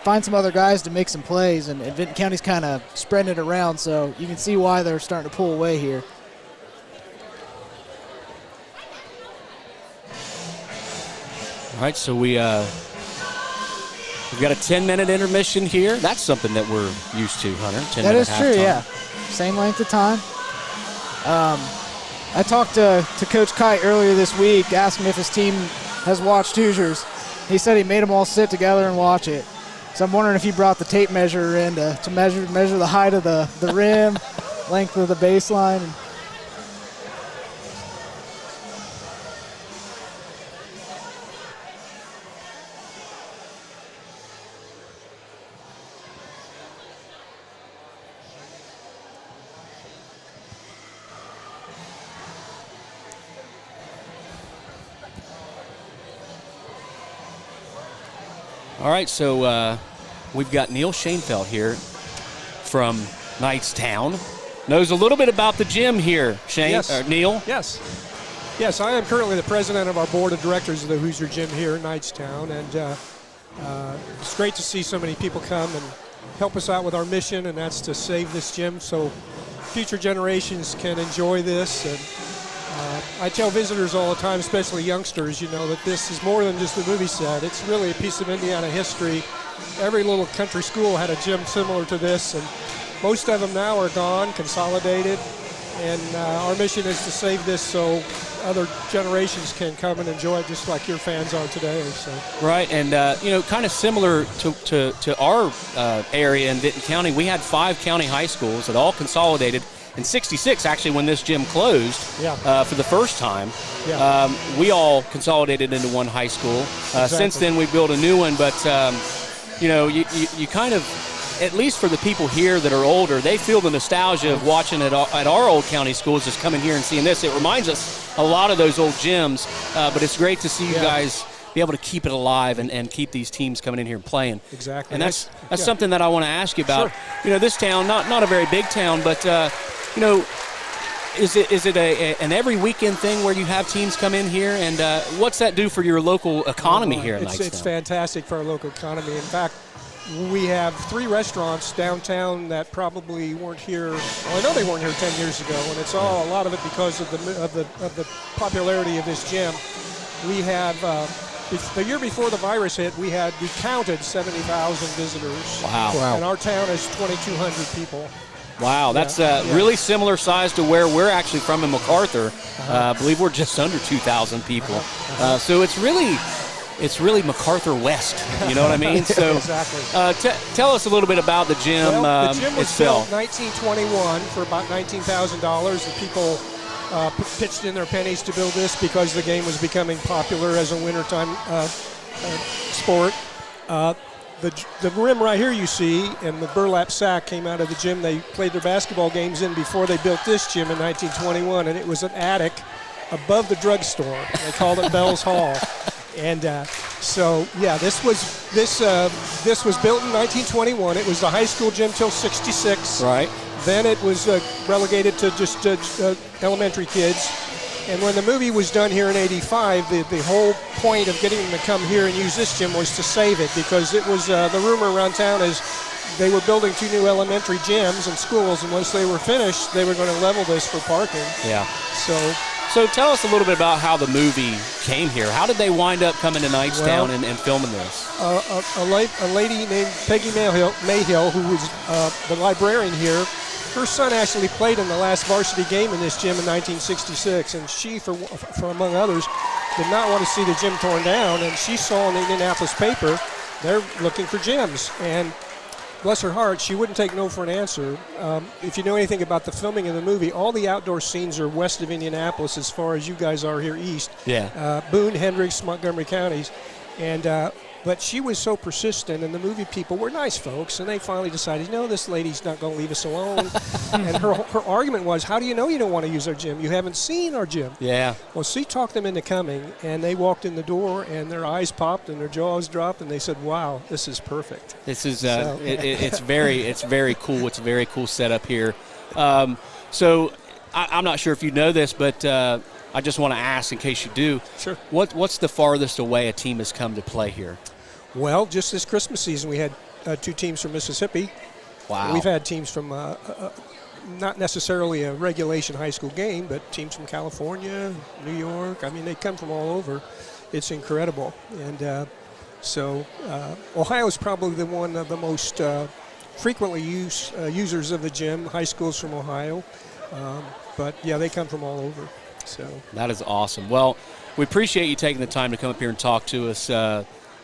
find some other guys to make some plays, and Vinton County's kind of spreading it around, so you can see why they're starting to pull away here. All right, so we've got a 10-minute intermission here. That's something that we're used to, Hunter. 10 that is halftime. true, yeah. Same length of time. I talked to Coach Kite earlier this week, asked him if his team has watched Hoosiers. He said he made them all sit together and watch it. So I'm wondering if he brought the tape measure in to measure the height of the rim, length of the baseline. All right, so we've got Neil Shainfeld here from Knightstown. Knows a little bit about the gym here, Shane. Yes. Neil? Yes. Yes, I am currently the president of our board of directors of the Hoosier Gym here in Knightstown, and it's great to see so many people come and help us out with our mission, and that's to save this gym so future generations can enjoy this. And I tell visitors all the time, especially youngsters, that this is more than just a movie set. It's really a piece of Indiana history. Every little country school had a gym similar to this, and most of them now are gone, consolidated. And our mission is to save this so other generations can come and enjoy it just like your fans are today. So. Right, and kind of similar to our area in Vinton County, we had 5 county high schools that all consolidated. In '66, actually, when this gym closed for the first time, we all consolidated into one high school. Exactly. Since then, we built a new one, but you kind of at least for the people here that are older, they feel the nostalgia of watching at our old county schools, just coming here and seeing this. It reminds us a lot of those old gyms, but it's great to see you guys be able to keep it alive and keep these teams coming in here and playing. Exactly. And that's something that I want to ask you about. Sure. You know, this town, not a very big town, but, you know, is it an every weekend thing where you have teams come in here, and what's that do for your local economy here in Knightstown? It's fantastic for our local economy. In fact, we have 3 restaurants downtown that probably weren't here. Well, I know they weren't here 10 years ago, and it's a lot of it because of the popularity of this gym. We have the year before the virus hit, we counted 70,000 visitors. Wow. And our town is 2,200 people. Wow, that's really similar size to where we're actually from in MacArthur. I believe we're just under 2,000 people. So it's really MacArthur West. You know what I mean? So exactly. Tell us a little bit about the gym, well, the gym was itself. built 1921 for about $19,000. The people pitched in their pennies to build this because the game was becoming popular as a wintertime sport. The rim right here you see, and the burlap sack came out of the gym they played their basketball games in before they built this gym in 1921, and it was an attic above the drugstore. They called it Bell's Hall. And this was built in 1921. It was the high school gym till '66. Right. Then it was relegated to just elementary kids. And when the movie was done here in '85, the whole point of getting them to come here and use this gym was to save it, because it was the rumor around town is they were building 2 new elementary gyms and schools, and once they were finished, they were going to level this for parking. Yeah. So tell us a little bit about how the movie came here. How did they wind up coming to Knightstown and filming this? A lady named Peggy Mayhill, who was the librarian here, her son actually played in the last varsity game in this gym in 1966, and she, for among others, did not want to see the gym torn down, and she saw in the Indianapolis paper they're looking for gyms, and bless her heart, she wouldn't take no for an answer. If you know anything about the filming of the movie, all the outdoor scenes are west of Indianapolis as far as you guys are here east. Yeah. Boone, Hendricks, Montgomery counties, and but she was so persistent, and the movie people were nice folks, and they finally decided, no, this lady's not going to leave us alone. And her argument was, how do you know you don't want to use our gym? You haven't seen our gym. Yeah. Well, she talked them into coming, and they walked in the door, and their eyes popped, and their jaws dropped, and they said, wow, this is perfect. This is it's very cool. It's a very cool setup here. So I'm not sure if you know this, but I just want to ask in case you do. Sure. What's the farthest away a team has come to play here? Well, just this Christmas season, we had 2 teams from Mississippi. Wow. We've had teams from not necessarily a regulation high school game, but teams from California, New York. I mean, they come from all over. It's incredible. And Ohio is probably one of the most frequently users of the gym, high schools from Ohio. But, yeah, they come from all over. So that is awesome. Well, we appreciate you taking the time to come up here and talk to us.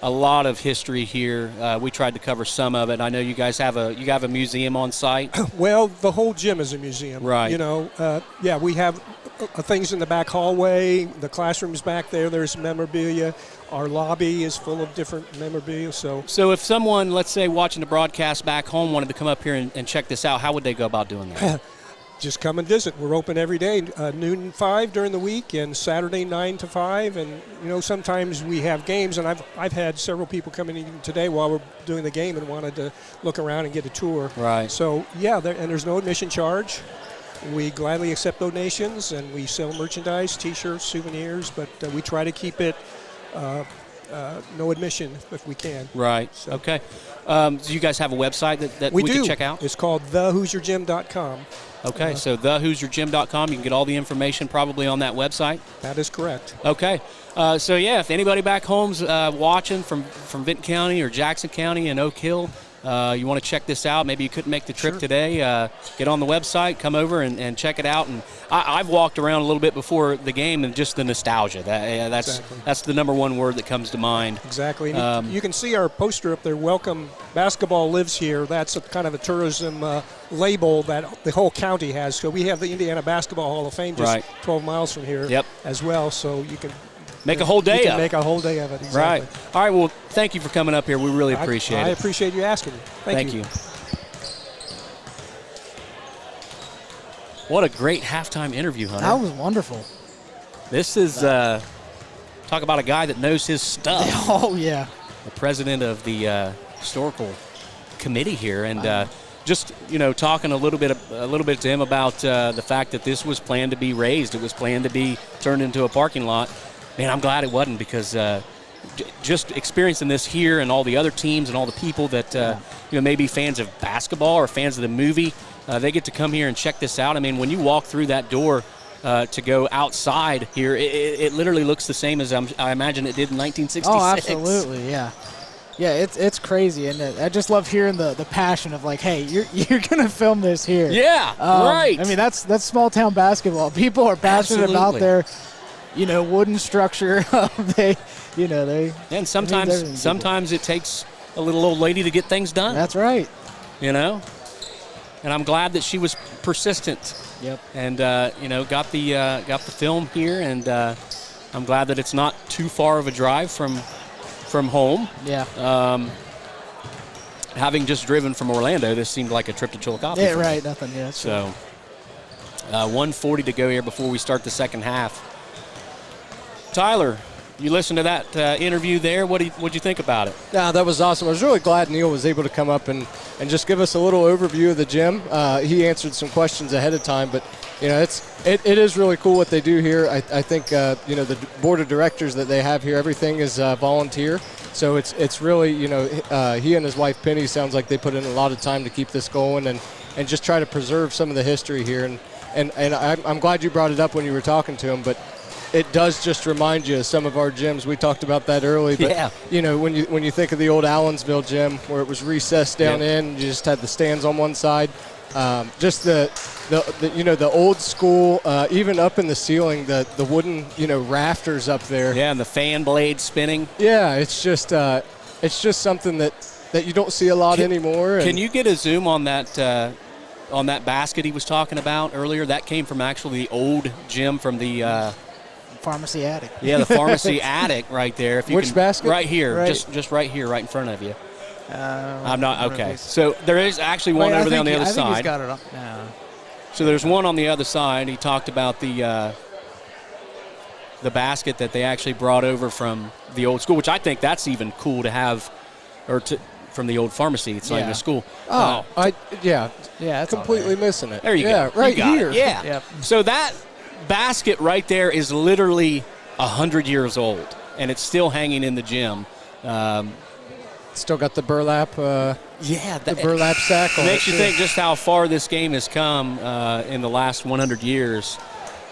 A lot of history here. We tried to cover some of it. I know you guys have a museum on site. Well, the whole gym is a museum. Right. You know, we have things in the back hallway. The classrooms back there. There's memorabilia. Our lobby is full of different memorabilia. So if someone, let's say, watching the broadcast back home wanted to come up here and check this out, how would they go about doing that? Just come and visit. We're open every day, noon and 5 during the week, and Saturday 9 to 5. And you know, sometimes we have games, and I've had several people come in even today while we're doing the game and wanted to look around and get a tour. Right. So yeah, and there's no admission charge. We gladly accept donations, and we sell merchandise, T-shirts, souvenirs, but we try to keep it no admission if we can. Right. So. Okay. Do you guys have a website that we can check out? It's called thehoosiergym.com. Okay, so thehoosiergym.com. You can get all the information probably on that website. That is correct. Okay. So, yeah, if anybody back home's watching from Vinton County or Jackson County and Oak Hill, you want to check this out, maybe you couldn't make the trip today, get on the website, come over and check it out. And I've walked around a little bit before the game, and just the nostalgia. That's the number one word that comes to mind. Exactly. You can see our poster up there, Welcome Basketball Lives Here. That's kind of a tourism label that the whole county has. So we have the Indiana Basketball Hall of Fame just 12 miles from here as well. So you can make a whole day you can make a whole day of it. Exactly. Right. All right. Well, thank you for coming up here. We really appreciate it. I appreciate you asking me. Thank you. What a great halftime interview, Hunter. That was wonderful. This is, talk about a guy that knows his stuff. Oh, yeah. The president of the historical committee here, and just talking a little bit to him about the fact that this was planned to be raised. It was planned to be turned into a parking lot. Man, I'm glad it wasn't, because just experiencing this here and all the other teams and all the people that maybe fans of basketball or fans of the movie, they get to come here and check this out. I mean, when you walk through that door to go outside here, it literally looks the same as I imagine it did in 1966. Oh, absolutely, yeah. Yeah, it's crazy, and I just love hearing the passion of, like, hey, you're gonna film this here. Yeah, right. I mean, that's small town basketball. People are passionate about their, wooden structure. And sometimes it takes a little old lady to get things done. That's right. And I'm glad that she was persistent. Yep. And got the film here, and I'm glad that it's not too far of a drive from home. Yeah. Having just driven from Orlando, this seemed like a trip to Chillicothe. Yeah, right. Nothing. Yeah. So, 1:40 to go here before we start the second half. Tyler, you listened to that interview there. What'd you think about it? Yeah, that was awesome. I was really glad Neil was able to come up and just give us a little overview of the gym. He answered some questions ahead of time, but it is really cool what they do here. I think the board of directors that they have here, everything is volunteer. So it's really he and his wife Penny, sounds like they put in a lot of time to keep this going and just try to preserve some of the history here. And I'm glad you brought it up when you were talking to him, but it does just remind you of some of our gyms. We talked about that early, but when you think of the old Allensville gym where it was recessed down in, you just had the stands on one side. Just the old school, even up in the ceiling, the wooden rafters up there. Yeah, and the fan blade spinning. Yeah, it's just something that you don't see a lot anymore. Can you get a zoom on that basket he was talking about earlier? That came from actually the old gym from the pharmacy attic. Yeah, the pharmacy attic right there. Which basket? Right here, right. just right here, right in front of you. I'm not okay. If So there is actually one over there on the other I think side. he's got it up now. So there's one on the other side. He talked about the basket that they actually brought over from the old school, which I think that's even cool to have, from the old pharmacy. It's not even a school. Oh, Yeah, it's completely missing it. There you go. Right You got here. it. Yeah. Yep. So that basket right there is literally 100 years old, and it's still hanging in the gym. Still got the burlap. The burlap sack. It makes you think just how far this game has come in the last 100 years.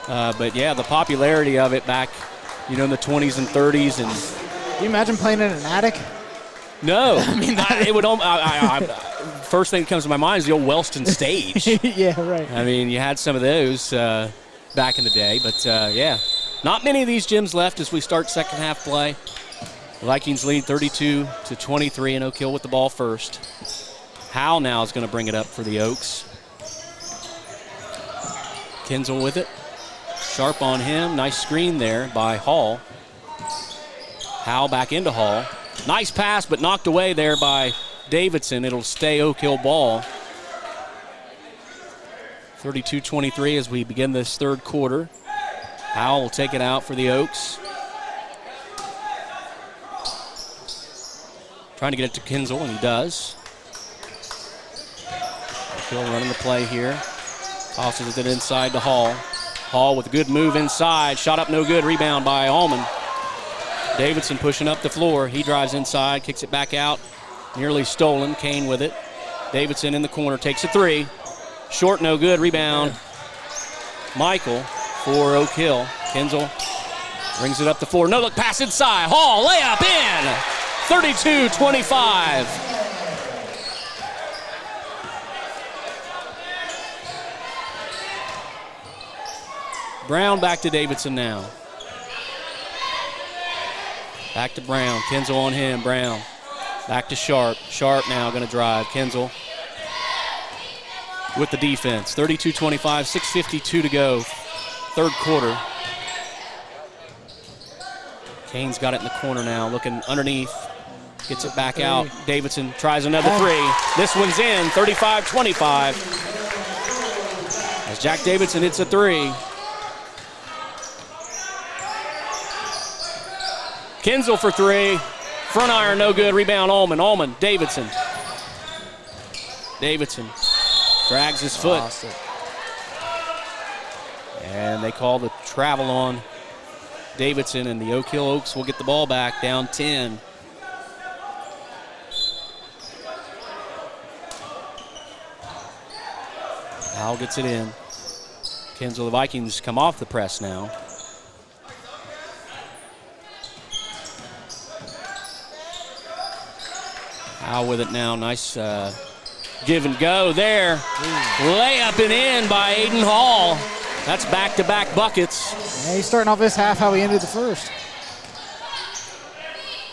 But yeah, the popularity of it back, in the 20s and 30s, and Can you imagine playing in an attic? no, I mean it would. First thing that comes to my mind is the old Wellston stage. Yeah, right. I mean, you had some of those back in the day, but not many of these gyms left as we start second half play. The Vikings lead 32-23, and Oak Hill with the ball first. Howell now is going to bring it up for the Oaks. Kinzel with it. Sharp on him. Nice screen there by Hall. Howell back into Hall. Nice pass, but knocked away there by Davidson. It'll stay Oak Hill ball. 32-23 as we begin this third quarter. Howell will take it out for the Oaks. Trying to get it to Kinzel, and he does. Hill running the play here. Tosses it inside to Hall. Hall with a good move inside. Shot up no good. Rebound by Allman. Davidson pushing up the floor. He drives inside, kicks it back out. Nearly stolen. Kane with it. Davidson in the corner takes a three. Short, no good. Rebound. Michael for Oak Hill. Kinzel brings it up the floor. No look pass inside. Hall layup in. 32-25. Brown back to Davidson now. Back to Brown. Kinzel on him. Brown. Back to Sharp. Sharp now going to drive. Kinzel with the defense. 32-25, 6:52 to go. Third quarter. Kane's got it in the corner now. Looking underneath. Gets it back out. Davidson tries another three. This one's in. 35-25. As Jack Davidson hits a three. Kinzel for three. Front iron, no good. Rebound, Allman, Davidson. Davidson drags his foot. Lost it. And they call the travel on Davidson, and the Oak Hill Oaks will get the ball back, down 10. Howell gets it in. Kinzel, the Vikings come off the press now. Howell with it now. Nice give and go there. Layup and in by Aiden Hall. That's back-to-back buckets. Yeah, he's starting off this half how he ended the first.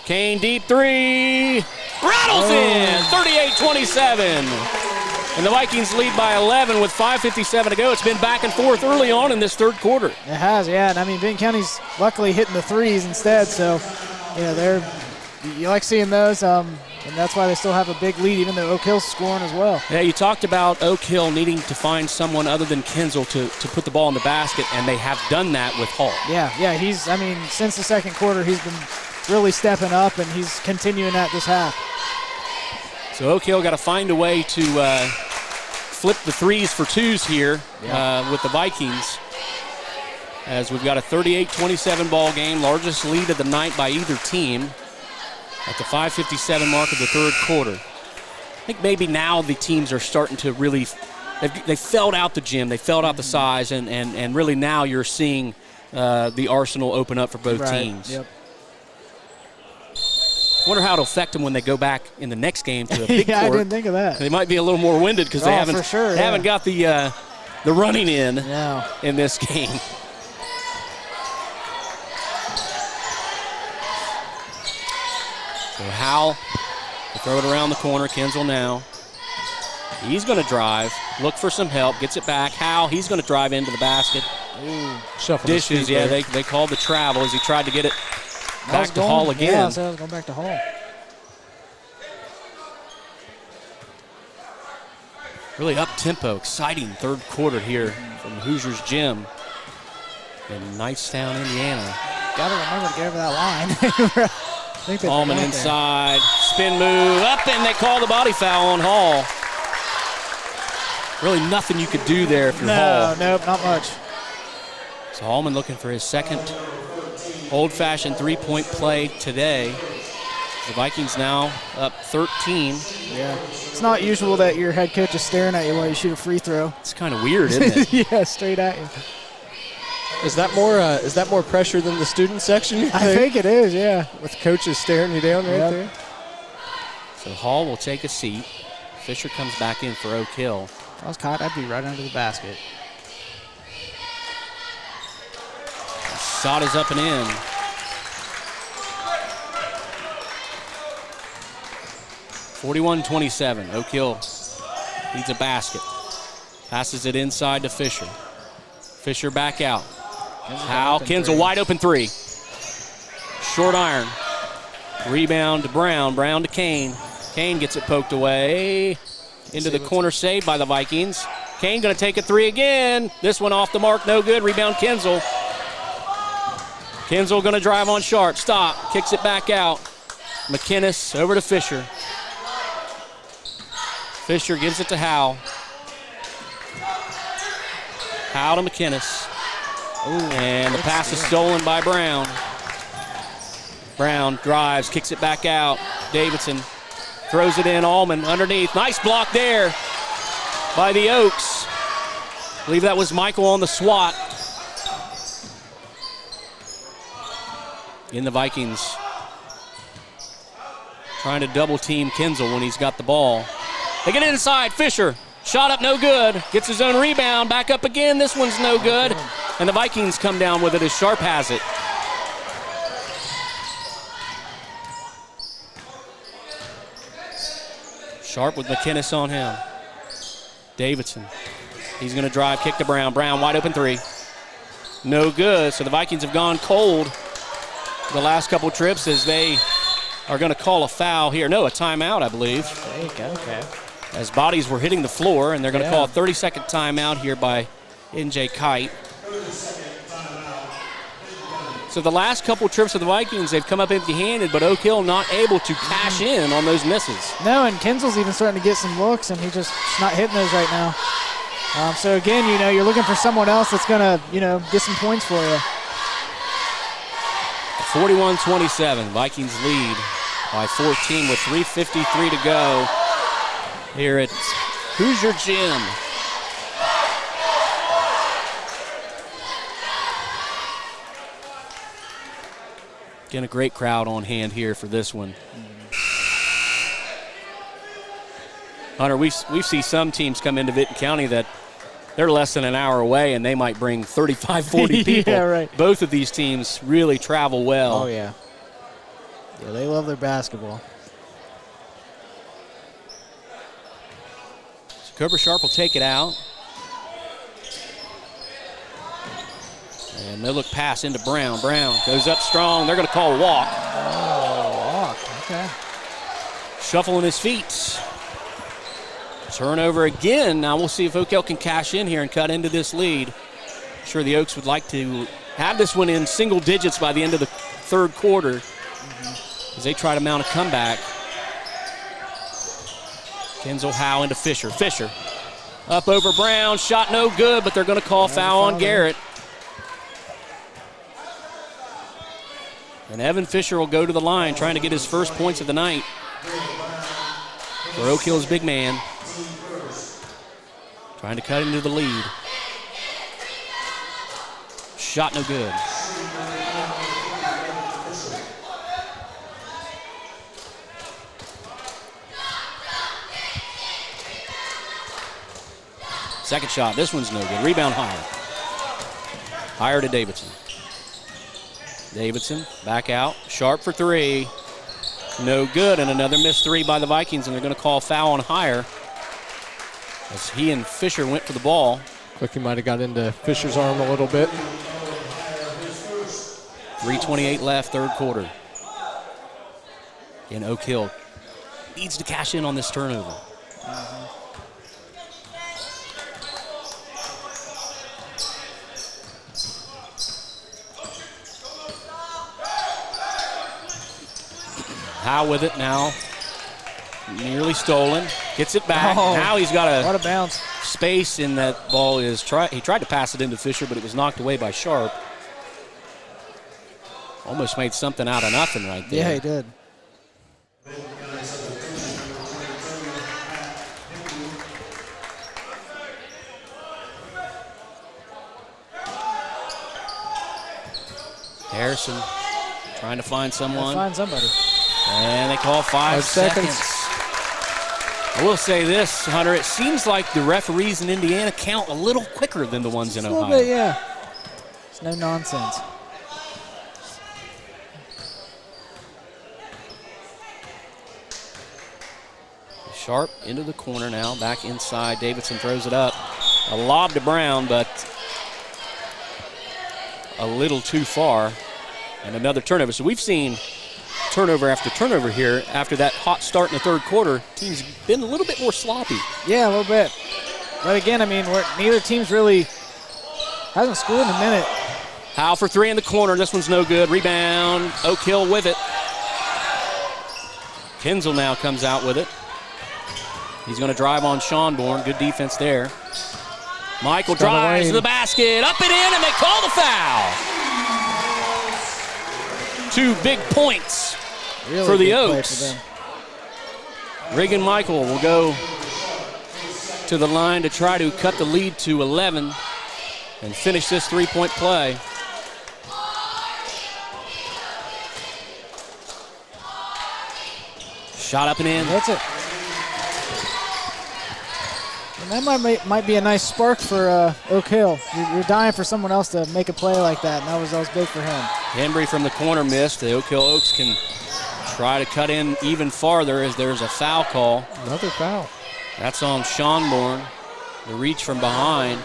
Kane deep three. Rattles in. 38-27. And the Vikings lead by 11 with 5:57 to go. It's been back and forth early on in this third quarter. It has, yeah. And I mean, Vinton County's luckily hitting the threes instead. So, you like seeing those. And that's why they still have a big lead, even though Oak Hill's scoring as well. Yeah, you talked about Oak Hill needing to find someone other than Kinzel to put the ball in the basket, and they have done that with Hall. Yeah, since the second quarter, he's been really stepping up, and he's continuing that this half. So Oak Hill got to find a way to flip the threes for twos here with the Vikings, as we've got a 38-27 ball game, largest lead of the night by either team, at the 5:57 mark of the third quarter. I think maybe now the teams are starting to really, they filled out the gym, they filled out the size, and really now you're seeing the arsenal open up for both teams. Yep. Wonder how it'll affect them when they go back in the next game to a big court. I didn't think of that. They might be a little more winded because they haven't got the running in in this game. So Howell will throw it around the corner. Kinzel now. He's going to drive, look for some help, gets it back. Howell, he's going to drive into the basket. Shuffle dishes, they called the travel as he tried to get it back to Hall again. Yeah, so I was going back to Hall. Really up-tempo, exciting third quarter here from Hoosiers Gym in Knightstown, Indiana. Got to remember to get over that line. Allman inside, spin move, up, and they call the body foul on Hall. Really nothing you could do there if you're Hall. Nope, not much. So Allman looking for his second old-fashioned three-point play today. The Vikings now up 13. Yeah, it's not usual that your head coach is staring at you while you shoot a free throw. It's kind of weird, isn't it? Yeah, straight at you. Is that more pressure than the student section? I think it is, yeah. With coaches staring you down right there. So Hall will take a seat. Fisher comes back in for Oak Hill. If I was caught, I'd be right under the basket. Shot is up and in. (41-27). Oak Hill needs a basket. Passes it inside to Fisher. Fisher back out. Howell, Kinzel, wide open three. Short iron. Rebound to Brown. Brown to Kane. Kane gets it poked away. Into the corner, saved by the Vikings. Kane going to take a three again. This one off the mark, no good. Rebound Kinzel. Kinzel going to drive on Sharp. Stop. Kicks it back out. McInnes over to Fisher. Fisher gives it to Howell. Howell to McInnes. And the pass is stolen by Brown. Brown drives, kicks it back out. Davidson throws it in. Allman underneath. Nice block there by the Oaks. I believe that was Michael on the swat. In the Vikings trying to double team Kinzel when he's got the ball. They get inside. Fisher. Shot up, no good. Gets his own rebound. Back up again. This one's no good. And the Vikings come down with it as Sharp has it. Sharp with McInnes on him. Davidson. He's going to drive, kick to Brown. Brown, wide open three. No good. So the Vikings have gone cold the last couple trips as they are going to call a foul here. No, a timeout, I believe. There you go. Okay. As bodies were hitting the floor, and they're going to call a 30-second timeout here by NJ Kite. So the last couple trips of the Vikings, they've come up empty-handed, but Oak Hill not able to cash in on those misses. No, and Kinzel's even starting to get some looks, and he's just not hitting those right now. So again, you're looking for someone else that's going to, get some points for you. 41-27, Vikings lead by 14 with 3:53 to go here at Hoosier Gym. Again, a great crowd on hand here for this one. Hunter, we see some teams come into Vinton County that they're less than an hour away, and they might bring 35, 40 people. Yeah, right. Both of these teams really travel well. Oh, yeah. Yeah, they love their basketball. So Cobra Sharp will take it out. And no look pass into Brown. Brown goes up strong. They're going to call a walk. Oh, walk. Okay. Shuffling his feet. Turnover again. Now we'll see if Oak Hill can cash in here and cut into this lead. I'm sure the Oaks would like to have this one in single digits by the end of the third quarter as they try to mount a comeback. Kenzel Howe into Fisher. Fisher up over Brown. Shot no good, but they're going to call foul on Garrett. And Evan Fisher will go to the line trying to get his first points of the night for Oak Hill's big man. Trying to cut into the lead. Shot no good. Second shot, this one's no good. Rebound Higher. Higher to Davidson. Davidson back out. Sharp for three. No good, and another missed three by the Vikings, and they're going to call foul on Higher as he and Fisher went for the ball. Looks like he might have got into Fisher's arm a little bit. 3:28 left, third quarter. And Oak Hill needs to cash in on this turnover. Howe with it now. Nearly stolen. Gets it back. Oh, now he's got what a bounce. Space in that ball. He tried to pass it into Fisher, but it was knocked away by Sharp. Almost made something out of nothing right there. Yeah, he did. Harrison trying to find someone. Find somebody. And they call 5 seconds. I will say this, Hunter, it seems like the referees in Indiana count a little quicker than the ones in Ohio. A little bit, yeah. It's no nonsense. Sharp into the corner now, back inside. Davidson throws it up. A lob to Brown, but a little too far. And another turnover. So we've seen turnover after turnover here. After that hot start in the third quarter, team's been a little bit more sloppy. Yeah, a little bit. But again, I mean, neither team's really hasn't scored in a minute. Howe for three in the corner. This one's no good. Rebound. Oak Hill with it. Kinzel now comes out with it. He's going to drive on Schonborn. Good defense there. Michael drives to the basket. Up and in, and they call the foul. 2 big points Really for the good play Oaks. for them. Reagan Michael will go to the line to try to cut the lead to 11 and finish this 3-point play. Shot up and in. That's it. And that might be a nice spark for Oak Hill. You're dying for someone else to make a play like that, and that was big for him. Hembry from the corner missed. The Oak Hill Oaks can try to cut in even farther as there's a foul call. Another foul. That's on Schonborn. The reach from behind.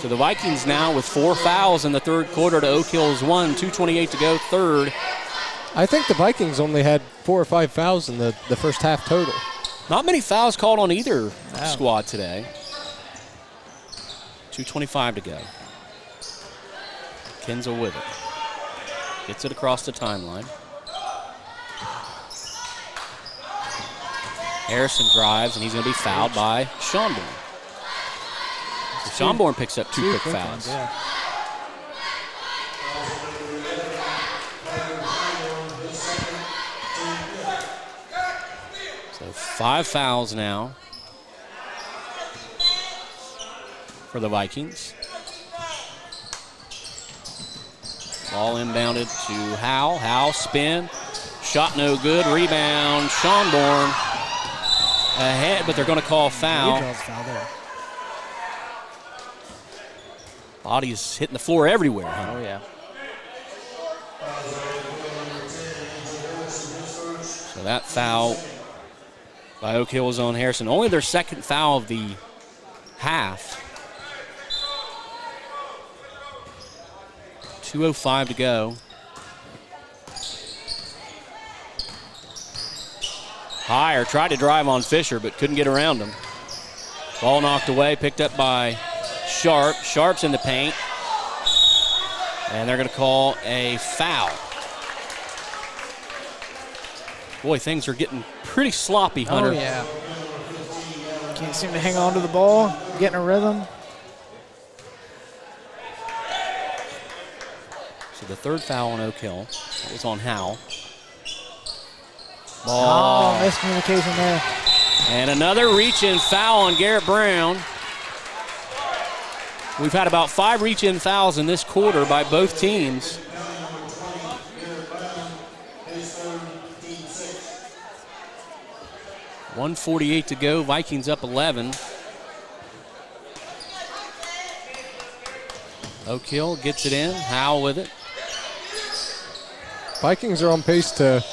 So the Vikings now with 4 fouls in the third quarter to Oak Hill's 1. 2:28 to go, third. I think the Vikings only had 4 or 5 fouls in the first half total. Not many fouls called on either squad today. 2:25 to go. Kinzel with it. Gets it across the timeline. Harrison drives, and he's going to be fouled by Schonborn. So Schonborn picks up two quick fouls. Yeah. So 5 fouls now for the Vikings. Ball inbounded to Howe. Howe spin. Shot no good. Rebound. Schonborn ahead, but they're going to call foul. Foul there. Body's hitting the floor everywhere. Huh? Oh, yeah. So that foul by Oak Hill is on Harrison. Only their second foul of the half. 2:05 to go. Higher tried to drive on Fisher, but couldn't get around him. Ball knocked away, picked up by Sharp. Sharp's in the paint. And they're going to call a foul. Boy, things are getting pretty sloppy, Hunter. Oh, yeah. Can't seem to hang on to the ball, getting a rhythm. So the third foul on Oak Hill is on Howe. Ball. Oh, miscommunication there. And another reach-in foul on Garrett Brown. We've had about 5 reach-in fouls in this quarter by both teams. .148 to go. Vikings up 11. Oak Hill gets it in. Howe with it. Vikings are on pace to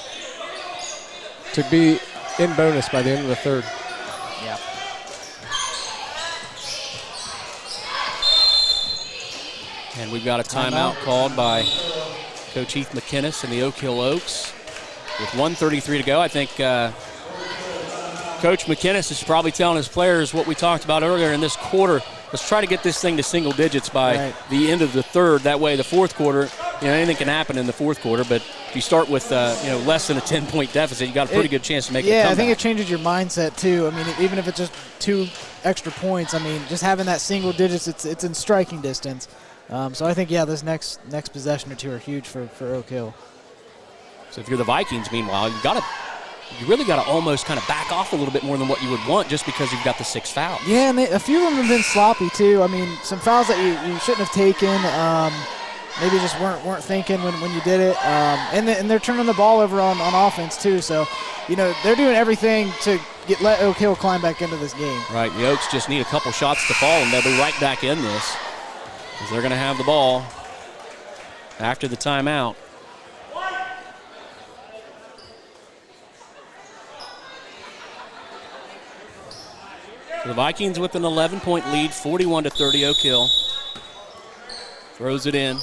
be in bonus by the end of the third. Yeah. And we've got a timeout called by Coach Heath McInnes and the Oak Hill Oaks. With 1:33 to go, I think Coach McInnes is probably telling his players what we talked about earlier in this quarter. Let's try to get this thing to single digits by the end of the third. That way the fourth quarter, anything can happen in the fourth quarter, but if you start with less than a 10-point deficit, you got a pretty good chance to make it. Yeah, I think it changes your mindset too. I mean, even if it's just 2 extra points, I mean, just having that single digits, it's in striking distance. So I think, this next possession or two are huge for Oak Hill. So if you're the Vikings, meanwhile, you really got to almost kind of back off a little bit more than what you would want just because you've got the 6 fouls. Yeah, and a few of them have been sloppy too. I mean, some fouls that you shouldn't have taken. Maybe just weren't thinking when you did it. And they're turning the ball over on offense too. So, they're doing everything to let Oak Hill climb back into this game. Right, the Oaks just need a couple shots to fall, and they'll be right back in this. Because they're going to have the ball after the timeout. So the Vikings with an 11-point lead, 41-30 Oak Hill. Throws it in.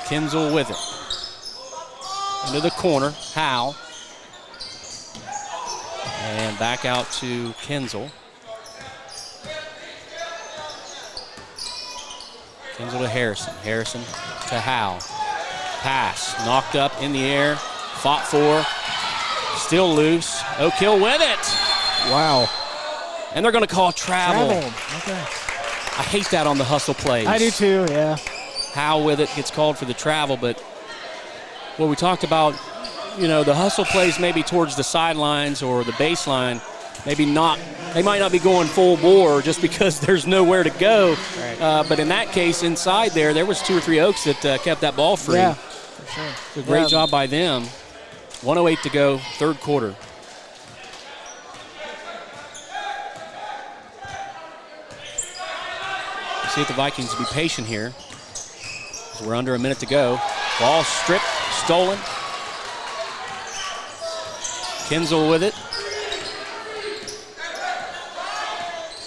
Kinzel with it. Into the corner, Howe. And back out to Kinzel. Kinzel to Harrison. Harrison to Howe. Pass. Knocked up in the air. Fought for. Still loose. Oak Hill with it. Wow. And they're going to call travel. Okay. I hate that on the hustle plays. I do too, yeah. Howe with it gets called for the travel, but what we talked about, the hustle plays maybe towards the sidelines or the baseline, maybe not. They might not be going full bore just because there's nowhere to go. Right. But in that case, inside there was 2 or 3 Oaks that kept that ball free. Yeah, for sure. It's a great job by them. 1:08 to go, third quarter. See if the Vikings be patient here. So we're under a minute to go. Ball stripped, stolen. Kinzel with it.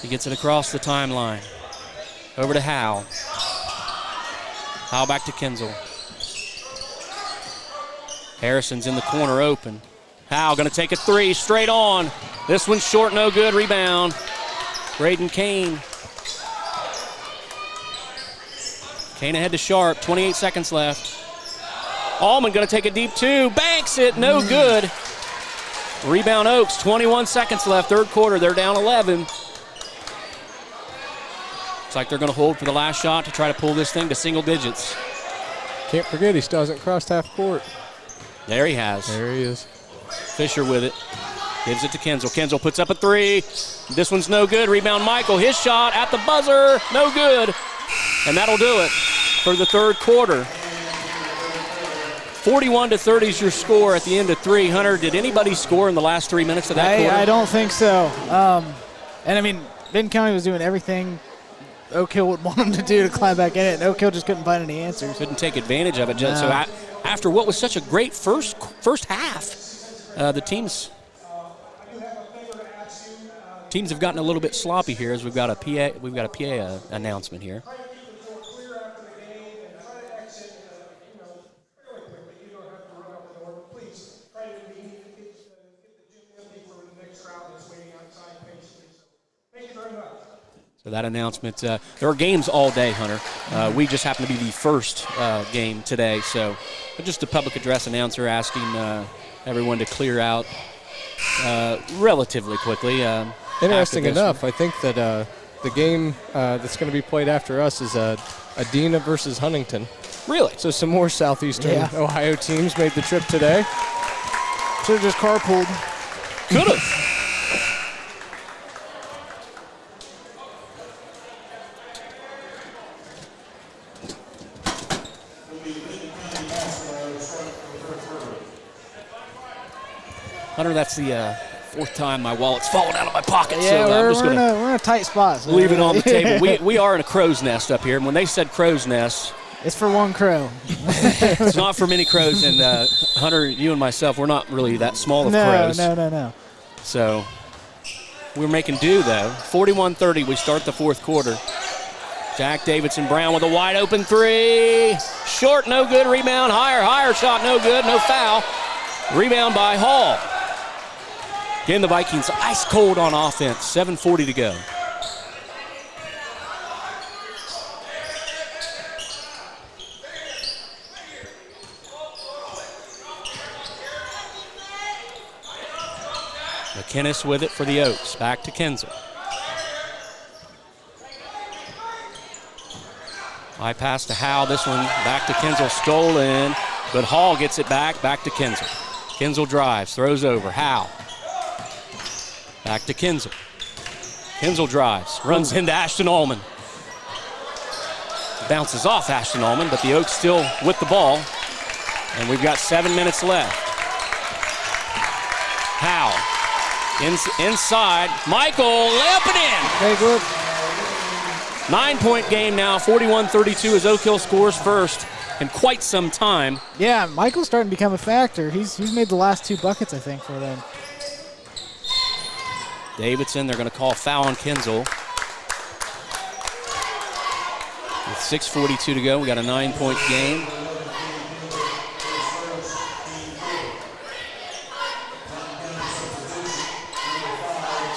He gets it across the timeline. Over to Howe. Howe back to Kinzel. Harrison's in the corner open. Howe going to take a 3 straight on. This one's short, no good. Rebound. Braden Kane. Kane ahead to Sharp, 28 seconds left. Allman going to take a deep two, banks it, no good. Rebound Oaks, 21 seconds left, third quarter, they're down 11. Looks like they're going to hold for the last shot to try to pull this thing to single digits. Can't forget he still hasn't crossed half court. There he has. There he is. Fisher with it. Gives it to Kenzel. Kenzel puts up a three. This one's no good. Rebound Michael. His shot at the buzzer. No good. And that'll do it for the third quarter. 41-30 is your score at the end of three. Hunter, did anybody score in the last 3 minutes of that quarter? I don't think so. And I mean, Vinton County was doing everything Oak Hill would want them to do to climb back in it, and Oak Hill just couldn't find any answers. Couldn't take advantage of it. No. So after what was such a great first half, the teams have gotten a little bit sloppy here as we've got a PA announcement here. So that announcement, there are games all day, Hunter. We just happen to be the first game today. So just a public address announcer asking everyone to clear out relatively quickly. Interesting enough, I think that the game that's going to be played after us is Adena versus Huntington. Really? So some more Southeastern Ohio teams made the trip today. Should have just carpooled. Could have. Hunter, that's the fourth time my wallet's fallen out of my pocket. Yeah, so I'm just we're going in a tight spot. So leave it on the table. We are in a crow's nest up here. And when they said crow's nest, it's for one crow. it's not for many crows. And Hunter, you and myself, we're not really that small of crows. No. So we're making do, though. 41-30, we start the fourth quarter. Jack Davidson Brown with a wide open three. Short, no good. Rebound, higher shot, no good. No foul. Rebound by Hall. Again, the Vikings ice cold on offense. 7:40 to go. McInnes with it for the Oaks. Back to Kenzel. High pass to Howe. This one back to Kenzel. Stolen. But Hall gets it back to Kenzel. Kenzel drives. Throws over. Howe. Back to Kenzel. Kenzel drives. Runs into Ashton Allman. Bounces off Ashton Allman, but the Oaks still with the ball. And we've got 7 minutes left. Howe. Inside. Michael, layup it in. Very good. 9-point game now, 41-32 as Oak Hill scores first in quite some time. Yeah, Michael's starting to become a factor. He's made the last 2 buckets, I think, for them. Davidson, they're going to call foul on Kenzel. With 6:42 to go, we got a 9-point game.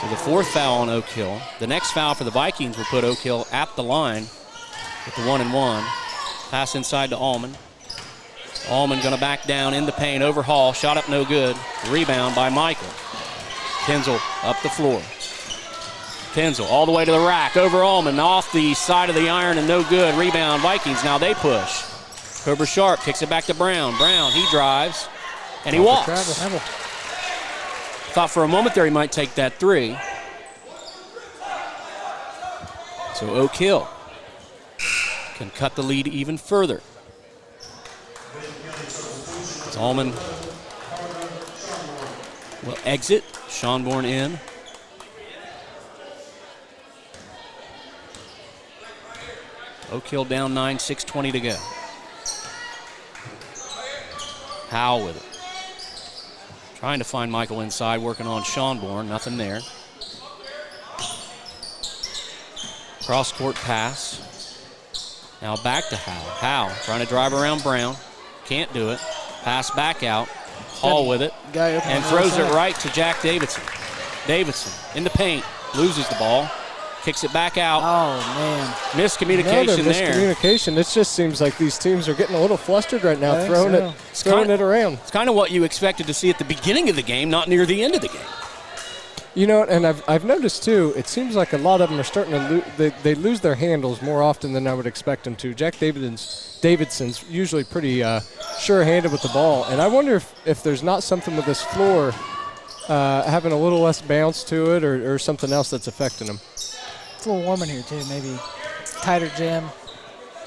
So the fourth foul on Oak Hill. The next foul for the Vikings will put Oak Hill at the line with the 1-and-1. Pass inside to Allman. Allman going to back down in the paint over Hall. Shot up no good. Rebound by Michael. Kenzel up the floor. Kenzel all the way to the rack. Over Allman, off the side of the iron and no good. Rebound Vikings, now they push. Cobra Sharp kicks it back to Brown. Brown, he drives, and he walks. Thought for a moment there he might take that three. So Oak Hill can cut the lead even further. Allman will exit. Schonborn in. Oak Hill down 9, 6:20 to go. Howe with it. Trying to find Michael inside, working on Schonborn. Nothing there. Cross-court pass. Now back to Howe. Howe trying to drive around Brown. Can't do it. Pass back out. Hall with it. And throws it right to Jack Davidson. Davidson in the paint. Loses the ball. kicks it back out. Oh, man. Miscommunication there. Miscommunication. It just seems like these teams are getting a little flustered right now, throwing it around. It's kind of what you expected to see at the beginning of the game, not near the end of the game. You know, and I've noticed, too, it seems like a lot of them are starting to they lose their handles more often than I would expect them to. Jack Davidson's usually pretty sure-handed with the ball, and I wonder if there's not something with this floor having a little less bounce to it or something else that's affecting them. It's a little warm in here, too, maybe tighter gym.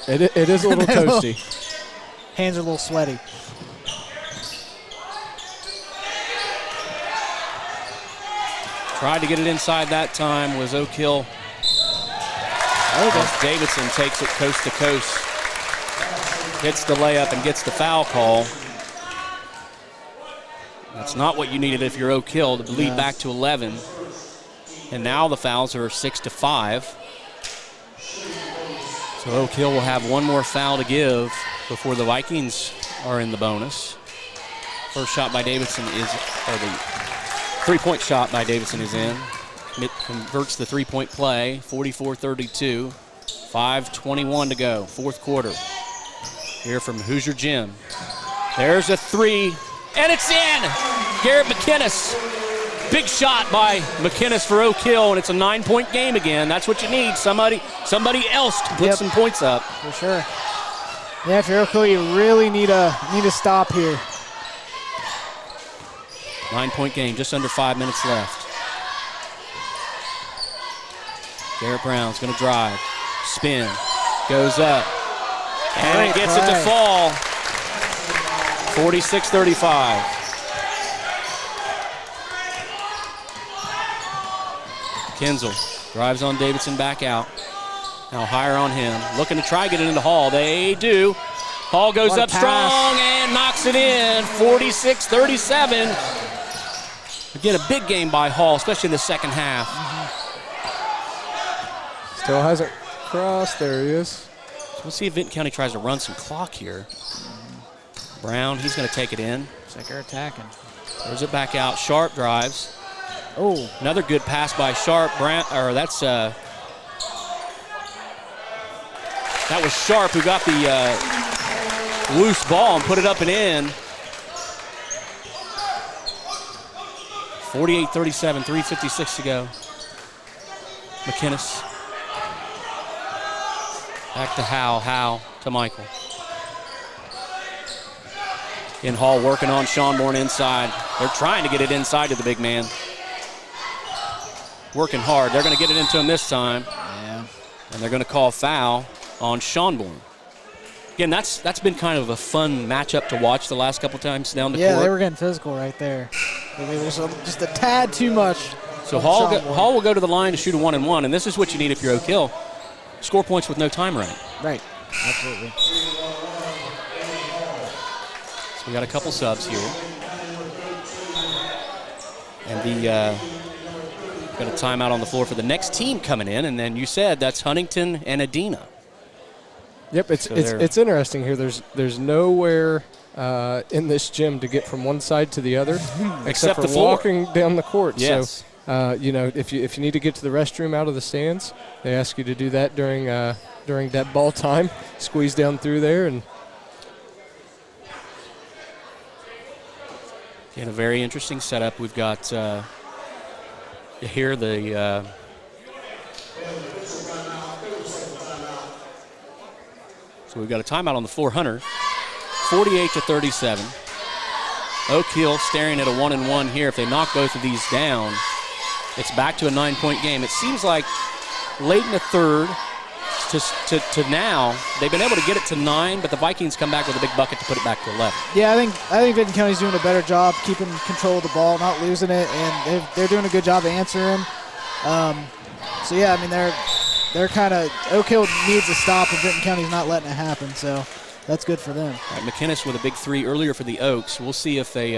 It is a little toasty. Hands are a little sweaty. Tried to get it inside that time was Oak Hill. As Davidson takes it coast to coast. Hits the layup and gets the foul call. That's not what you needed if you're Oak Hill to lead back to 11. And now the fouls are 6-5. So Oak Hill will have one more foul to give before the Vikings are in the bonus. First shot by Davidson is, or the three-point shot by Davidson is in. It converts the three-point play, 44-32. 5:21 to go, fourth quarter. Here from Hoosier Gym. There's a three, and it's in! Garrett McInnes. Big shot by McInnes for Oak Hill, and it's a 9-point game again. That's what you need, somebody else to put some points up. For sure. Yeah, if you're Oak Hill, you really need a stop here. 9-point game, just under 5 minutes left. Garrett Brown's going to drive, spin, goes up, and gets it to fall. 46-35. Kinzel drives on Davidson back out. Now higher on him, looking to try to get it into Hall. They do. Hall goes up strong and knocks it in. 46-37. Again, a big game by Hall, especially in the second half. Still hasn't crossed. There he is. So we'll see if Vinton County tries to run some clock here. Brown, he's going to take it in. Looks like they're attacking. Throws it back out. Sharp drives. Oh, another good pass by Sharp. Brown, or that's that was Sharp who got the loose ball and put it up and in. 48-37, 3:56 to go. McInnes. Back to Howe to Michael. In Hall working on Schonborn inside. They're trying to get it inside to the big man. Working hard. They're going to get it into him this time. Yeah. And they're going to call foul on Schonborn. Again, that's been kind of a fun matchup to watch the last couple times down the court. Yeah, they were getting physical right there. They were just a tad too much. So Hall will go to the line to shoot a 1-and-1, and this is what you need if you're Oak Hill. Score points with no time running. Right, absolutely. So we got a couple subs here. And got a timeout on the floor for the next team coming in, and then you said that's Huntington and Adena. Yep, it's interesting here. There's nowhere in this gym to get from one side to the other except for the floor. walking down the court. Yes. So, if you need to get to the restroom out of the stands, they ask you to do that during that ball time. Squeeze down through there and. In a very interesting setup, we've got here the so we've got a timeout on the floor. Hunter, 48-37. Oak Hill staring at a 1-and-1 here. If they knock both of these down, it's back to a 9-point game. It seems like late in the third to now, they've been able to get it to 9, but the Vikings come back with a big bucket to put it back to 11. Yeah, I think Vinton County's doing a better job keeping control of the ball, not losing it, and they're doing a good job answering. So yeah, I mean they're kind of Oak Hill needs a stop, and Vinton County's not letting it happen. So that's good for them. All right, McInnes with a big three earlier for the Oaks. We'll see if they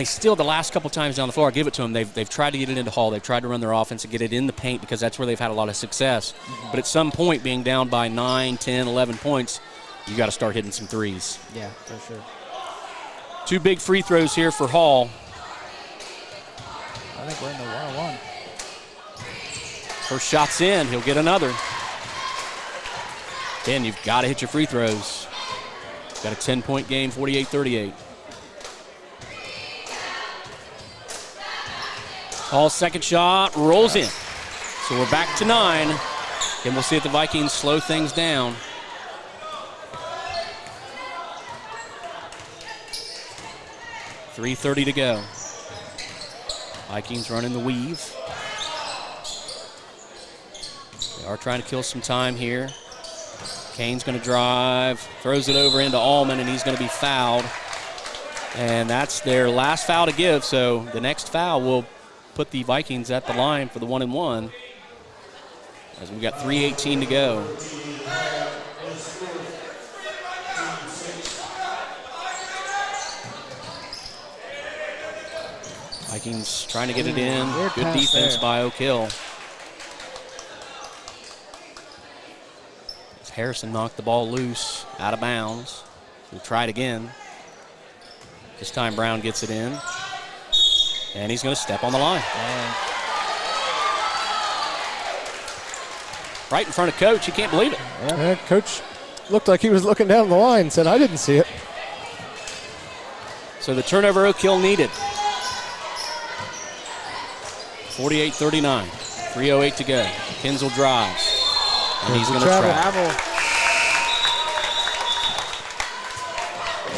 still, the last couple times down the floor, I give it to them, they've tried to get it into Hall. They've tried to run their offense and get it in the paint because that's where they've had a lot of success. But at some point, being down by 9, 10, 11 points, you got to start hitting some threes. Yeah, for sure. 2 big free throws here for Hall. I think we're in the 1-on-1. First shot's in. He'll get another. Ben, you've got to hit your free throws. Got a 10-point game, 48-38. Hall's second shot rolls in. So we're back to 9, and we'll see if the Vikings slow things down. .330 to go. Vikings running the weave. They are trying to kill some time here. Kane's going to drive, throws it over into Allman, and he's going to be fouled. And that's their last foul to give, so the next foul will put the Vikings at the line for the 1-and-1. As we've got 3:18 to go. Vikings trying to get it in. Good defense by Oak Hill. Harrison knocked the ball loose, out of bounds. We'll try it again. This time Brown gets it in. And he's going to step on the line. Right in front of Coach. He can't believe it. Yeah, Coach looked like he was looking down the line, said, I didn't see it. So the turnover Oak Hill needed. 48-39. 3:08 to go. Kinzel drives. And he's going to travel.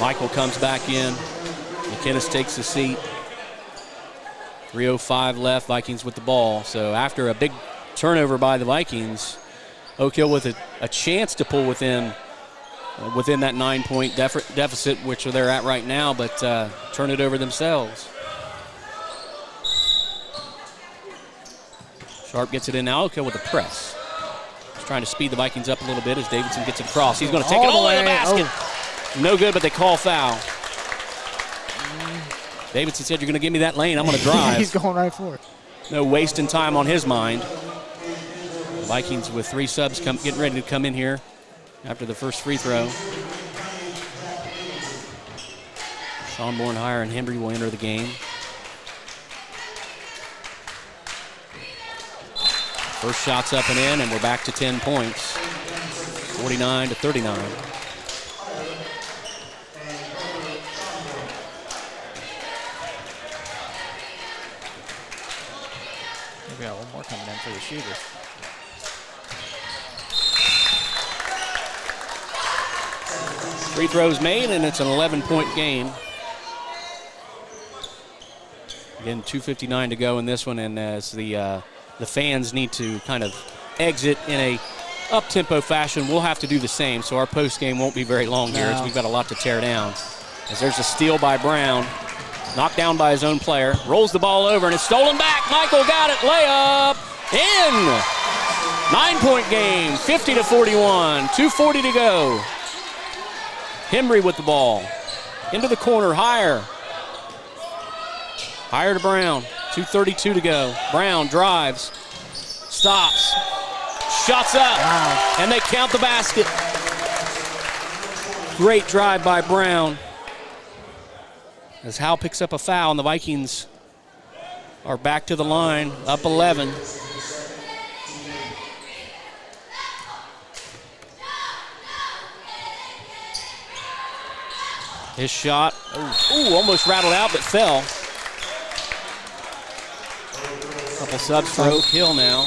Michael comes back in. McInnes takes the seat. 3:05 left. Vikings with the ball. So after a big turnover by the Vikings, Oak Hill with a chance to pull within that 9-point deficit, which they're at right now, but turn it over themselves. Sharp gets it in now. Oak Hill with a press. He's trying to speed the Vikings up a little bit as Davidson gets it across. He's going to take it all the way to the basket. Oh. No good, but they call foul. Davidson said, you're going to give me that lane. I'm going to drive. He's going right for it. No wasting time on his mind. The Vikings with 3 subs getting ready to come in here after the first free throw. Sean Bornhire and Henry will enter the game. First shot's up and in, and we're back to 10 points. 49-39. We got one more coming in for the shooter. Free throws made, and it's an 11-point game. Again, 2:59 to go in this one, and as the fans need to kind of exit in a up-tempo fashion, we'll have to do the same, so our post-game won't be very long here as we've got a lot to tear down. As there's a steal by Brown, knocked down by his own player, rolls the ball over, and it's stolen back. Michael got it, layup, in! 9-point game, 50-41, 2:40 to go. Henry with the ball, into the corner, Higher to Brown. 2:32 to go. Brown drives, stops, shots up, and they count the basket. Great drive by Brown. As Howell picks up a foul, and the Vikings are back to the line, up 11. His shot, almost rattled out, but fell. Couple subs for Oak Hill now.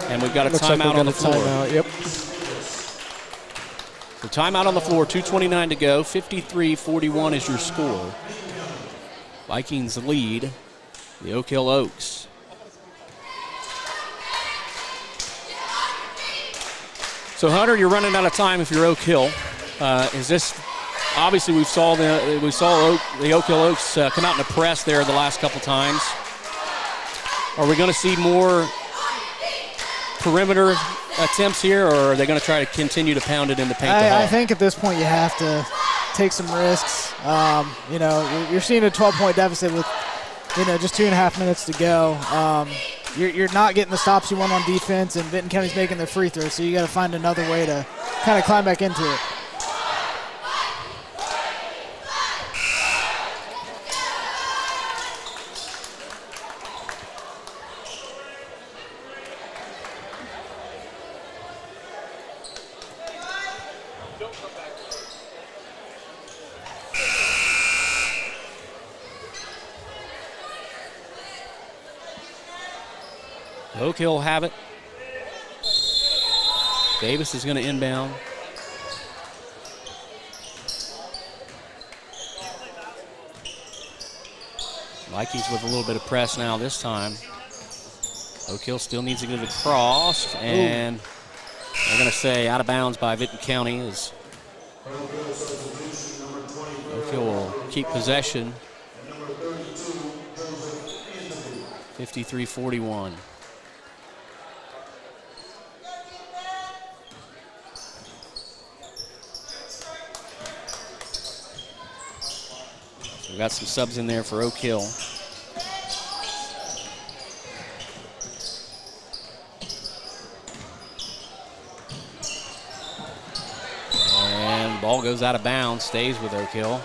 And we've got a timeout on the floor. Yep. So timeout on the floor, 2:29 to go. 53-41 is your score. Vikings lead the Oak Hill Oaks. So Hunter, you're running out of time if you're Oak Hill. Is this obviously we saw the Oak Hill Oaks come out in a press there the last couple times. Are we going to see more perimeter attempts here, or are they going to try to continue to pound it in the paint? I think at this point you have to take some risks. You're seeing a 12-point deficit with, just 2.5 minutes to go. You're not getting the stops you want on defense, and Vinton County's making their free throws, so you got to find another way to kind of climb back into it. Oak Hill will have it. Davis is going to inbound. Vikings with a little bit of press now this time. Oak Hill still needs to get it across, and they're going to say out of bounds by Vinton County as Oak Hill will keep possession. 53-41. We've got some subs in there for Oak Hill. And ball goes out of bounds, stays with Oak Hill.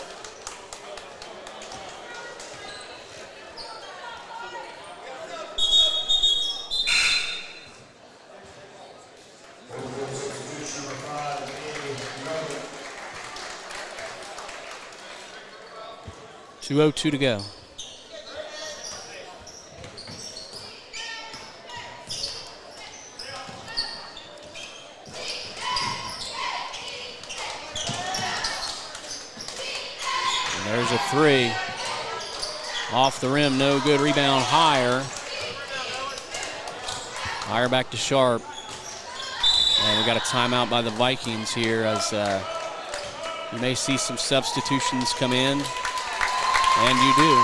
.202 to go. And there's a three. Off the rim, no good. Rebound higher. Higher back to Sharp. And we got a timeout by the Vikings here as you may see some substitutions come in. And you do.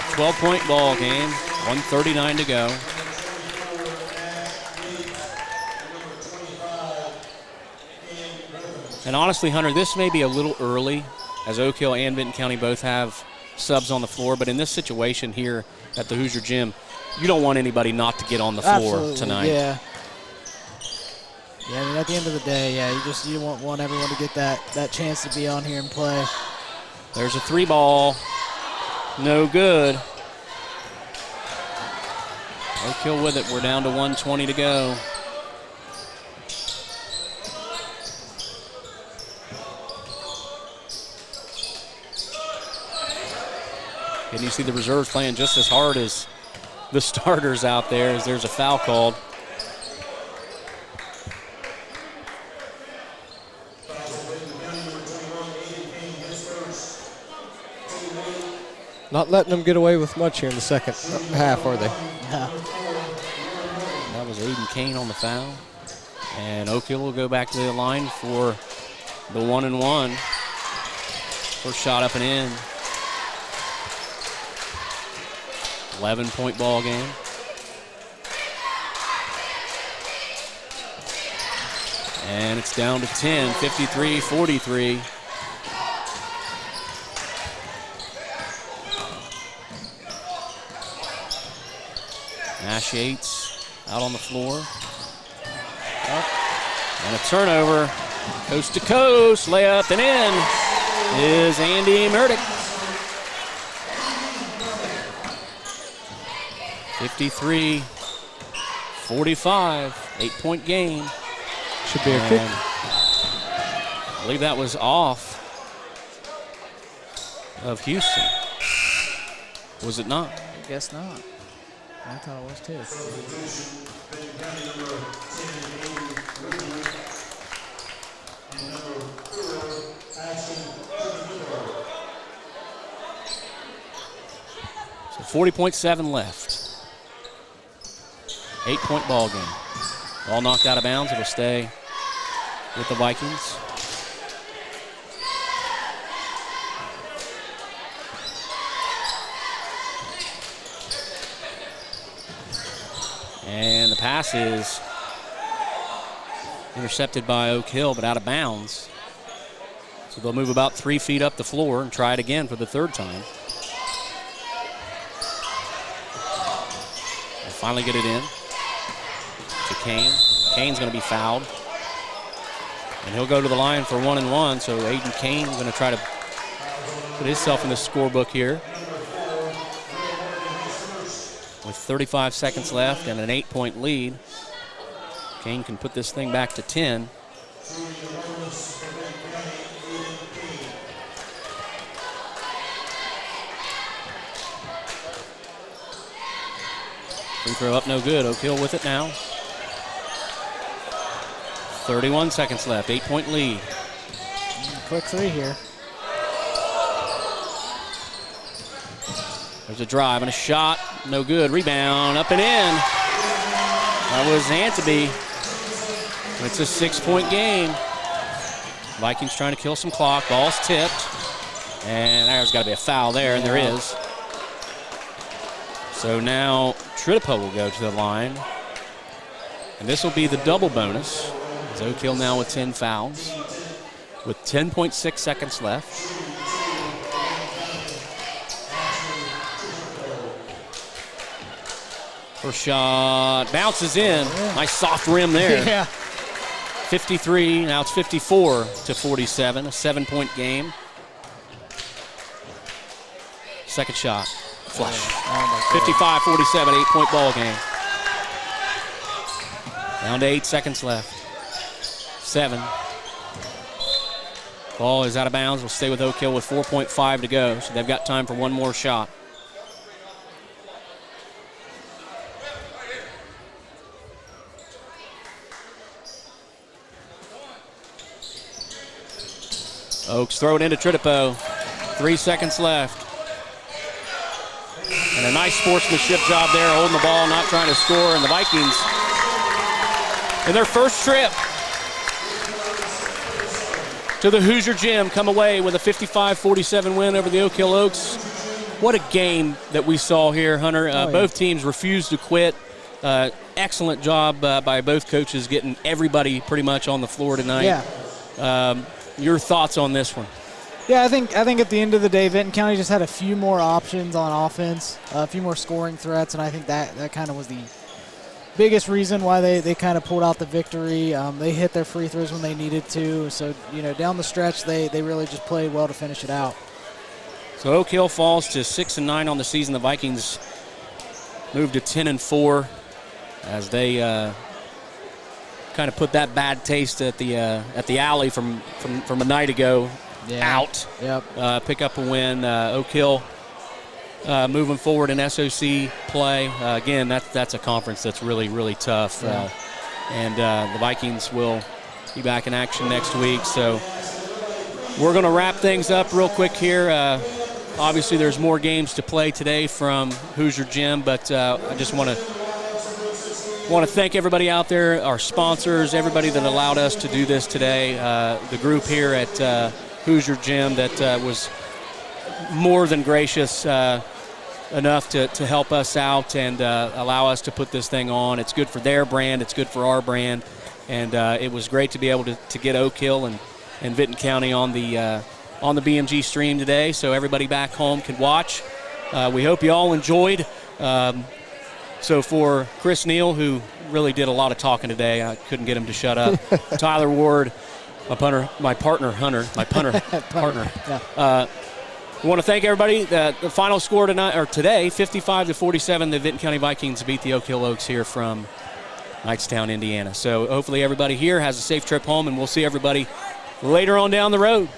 A 12-point ball game, 1:39 to go. And honestly, Hunter, this may be a little early, as Oak Hill and Vinton County both have subs on the floor, but in this situation here at the Hoosier Gym, you don't want anybody not to get on the floor Absolutely, tonight. Yeah. Yeah, I mean, at the end of the day, yeah, you want everyone to get that chance to be on here and play. There's a three ball. No good. Oak Hill with it. We're down to 1:20 to go. And you see the reserves playing just as hard as the starters out there as there's a foul called. Not letting them get away with much here in the second half, are they? No. That was Aiden Kane on the foul. And Oak Hill will go back to the line for the 1-and-1. First shot up and in. 11-point ball game. And it's down to 10, 53-43. Nash Yates out on the floor. Up. And a turnover. Coast to coast, layup and in is Andy Murdick. 53-45, 8-point game. Should be a kick. I believe that was off of Houston. Was it not? I guess not. I thought it was too. So 40.7 left. 8-point ball game. Ball knocked out of bounds. It'll stay with the Vikings. And the pass is intercepted by Oak Hill, but out of bounds. So they'll move about 3 feet up the floor and try it again for the third time. They'll finally get it in to Kane. Kane's going to be fouled. And he'll go to the line for 1-and-1, so Aiden Kane's going to try to put himself in the scorebook here. with 35 seconds left and an 8-point lead. Kane can put this thing back to 10. Free throw up, no good. Oak Hill with it now. 31 seconds left, 8-point lead. Quick three here. There's a drive and a shot, no good. Rebound, up and in. That was Antaby. It's a 6-point game. Vikings trying to kill some clock. Ball's tipped. And there's got to be a foul there, and there is. So now Tritipo will go to the line. And this will be the double bonus. As Oak Hill now with 10 fouls. With 10.6 seconds left. First shot bounces in. Nice soft rim there. Yeah. 53, now it's 54 to 47, a 7-point game. Second shot, flush. 55-47, 8-point ball game. Down to 8 seconds left. 7. Ball is out of bounds. We'll stay with Oak Hill with 4.5 to go, so they've got time for one more shot. Oaks throw it into Tritipo. 3 seconds left. And a nice sportsmanship job there, holding the ball, not trying to score. And the Vikings, in their first trip to the Hoosier Gym, come away with a 55-47 win over the Oak Hill Oaks. What a game that we saw here, Hunter. Both teams refused to quit. Excellent job by both coaches getting everybody pretty much on the floor tonight. Yeah. Your thoughts on this one? Yeah, I think at the end of the day, Vinton County just had a few more options on offense, a few more scoring threats, and I think that kind of was the biggest reason why they kind of pulled out the victory. They hit their free throws when they needed to, so down the stretch they really just played well to finish it out. So Oak Hill falls to 6-9 on the season. The Vikings move to 10-4 as they kind of put that bad taste at the alley from a night ago out. Yep. Pick up a win. Oak Hill moving forward in SOC play. Again, that's a conference that's really, really tough. Yeah. And the Vikings will be back in action next week. So we're going to wrap things up real quick here. Obviously, there's more games to play today from Hoosier Gym, but I just want to thank everybody out there, our sponsors, everybody that allowed us to do this today. The group here at Hoosier Gym that was more than gracious enough to help us out and allow us to put this thing on. It's good for their brand. It's good for our brand. And it was great to be able to get Oak Hill and Vinton County on the BMG stream today so everybody back home could watch. We hope you all enjoyed. So for Chris Neal, who really did a lot of talking today, I couldn't get him to shut up. Tyler Ward, my partner, Hunter, partner. Yeah. We want to thank everybody. The final score today, 55-47, the Vinton County Vikings beat the Oak Hill Oaks here from Knightstown, Indiana. So hopefully everybody here has a safe trip home, and we'll see everybody later on down the road.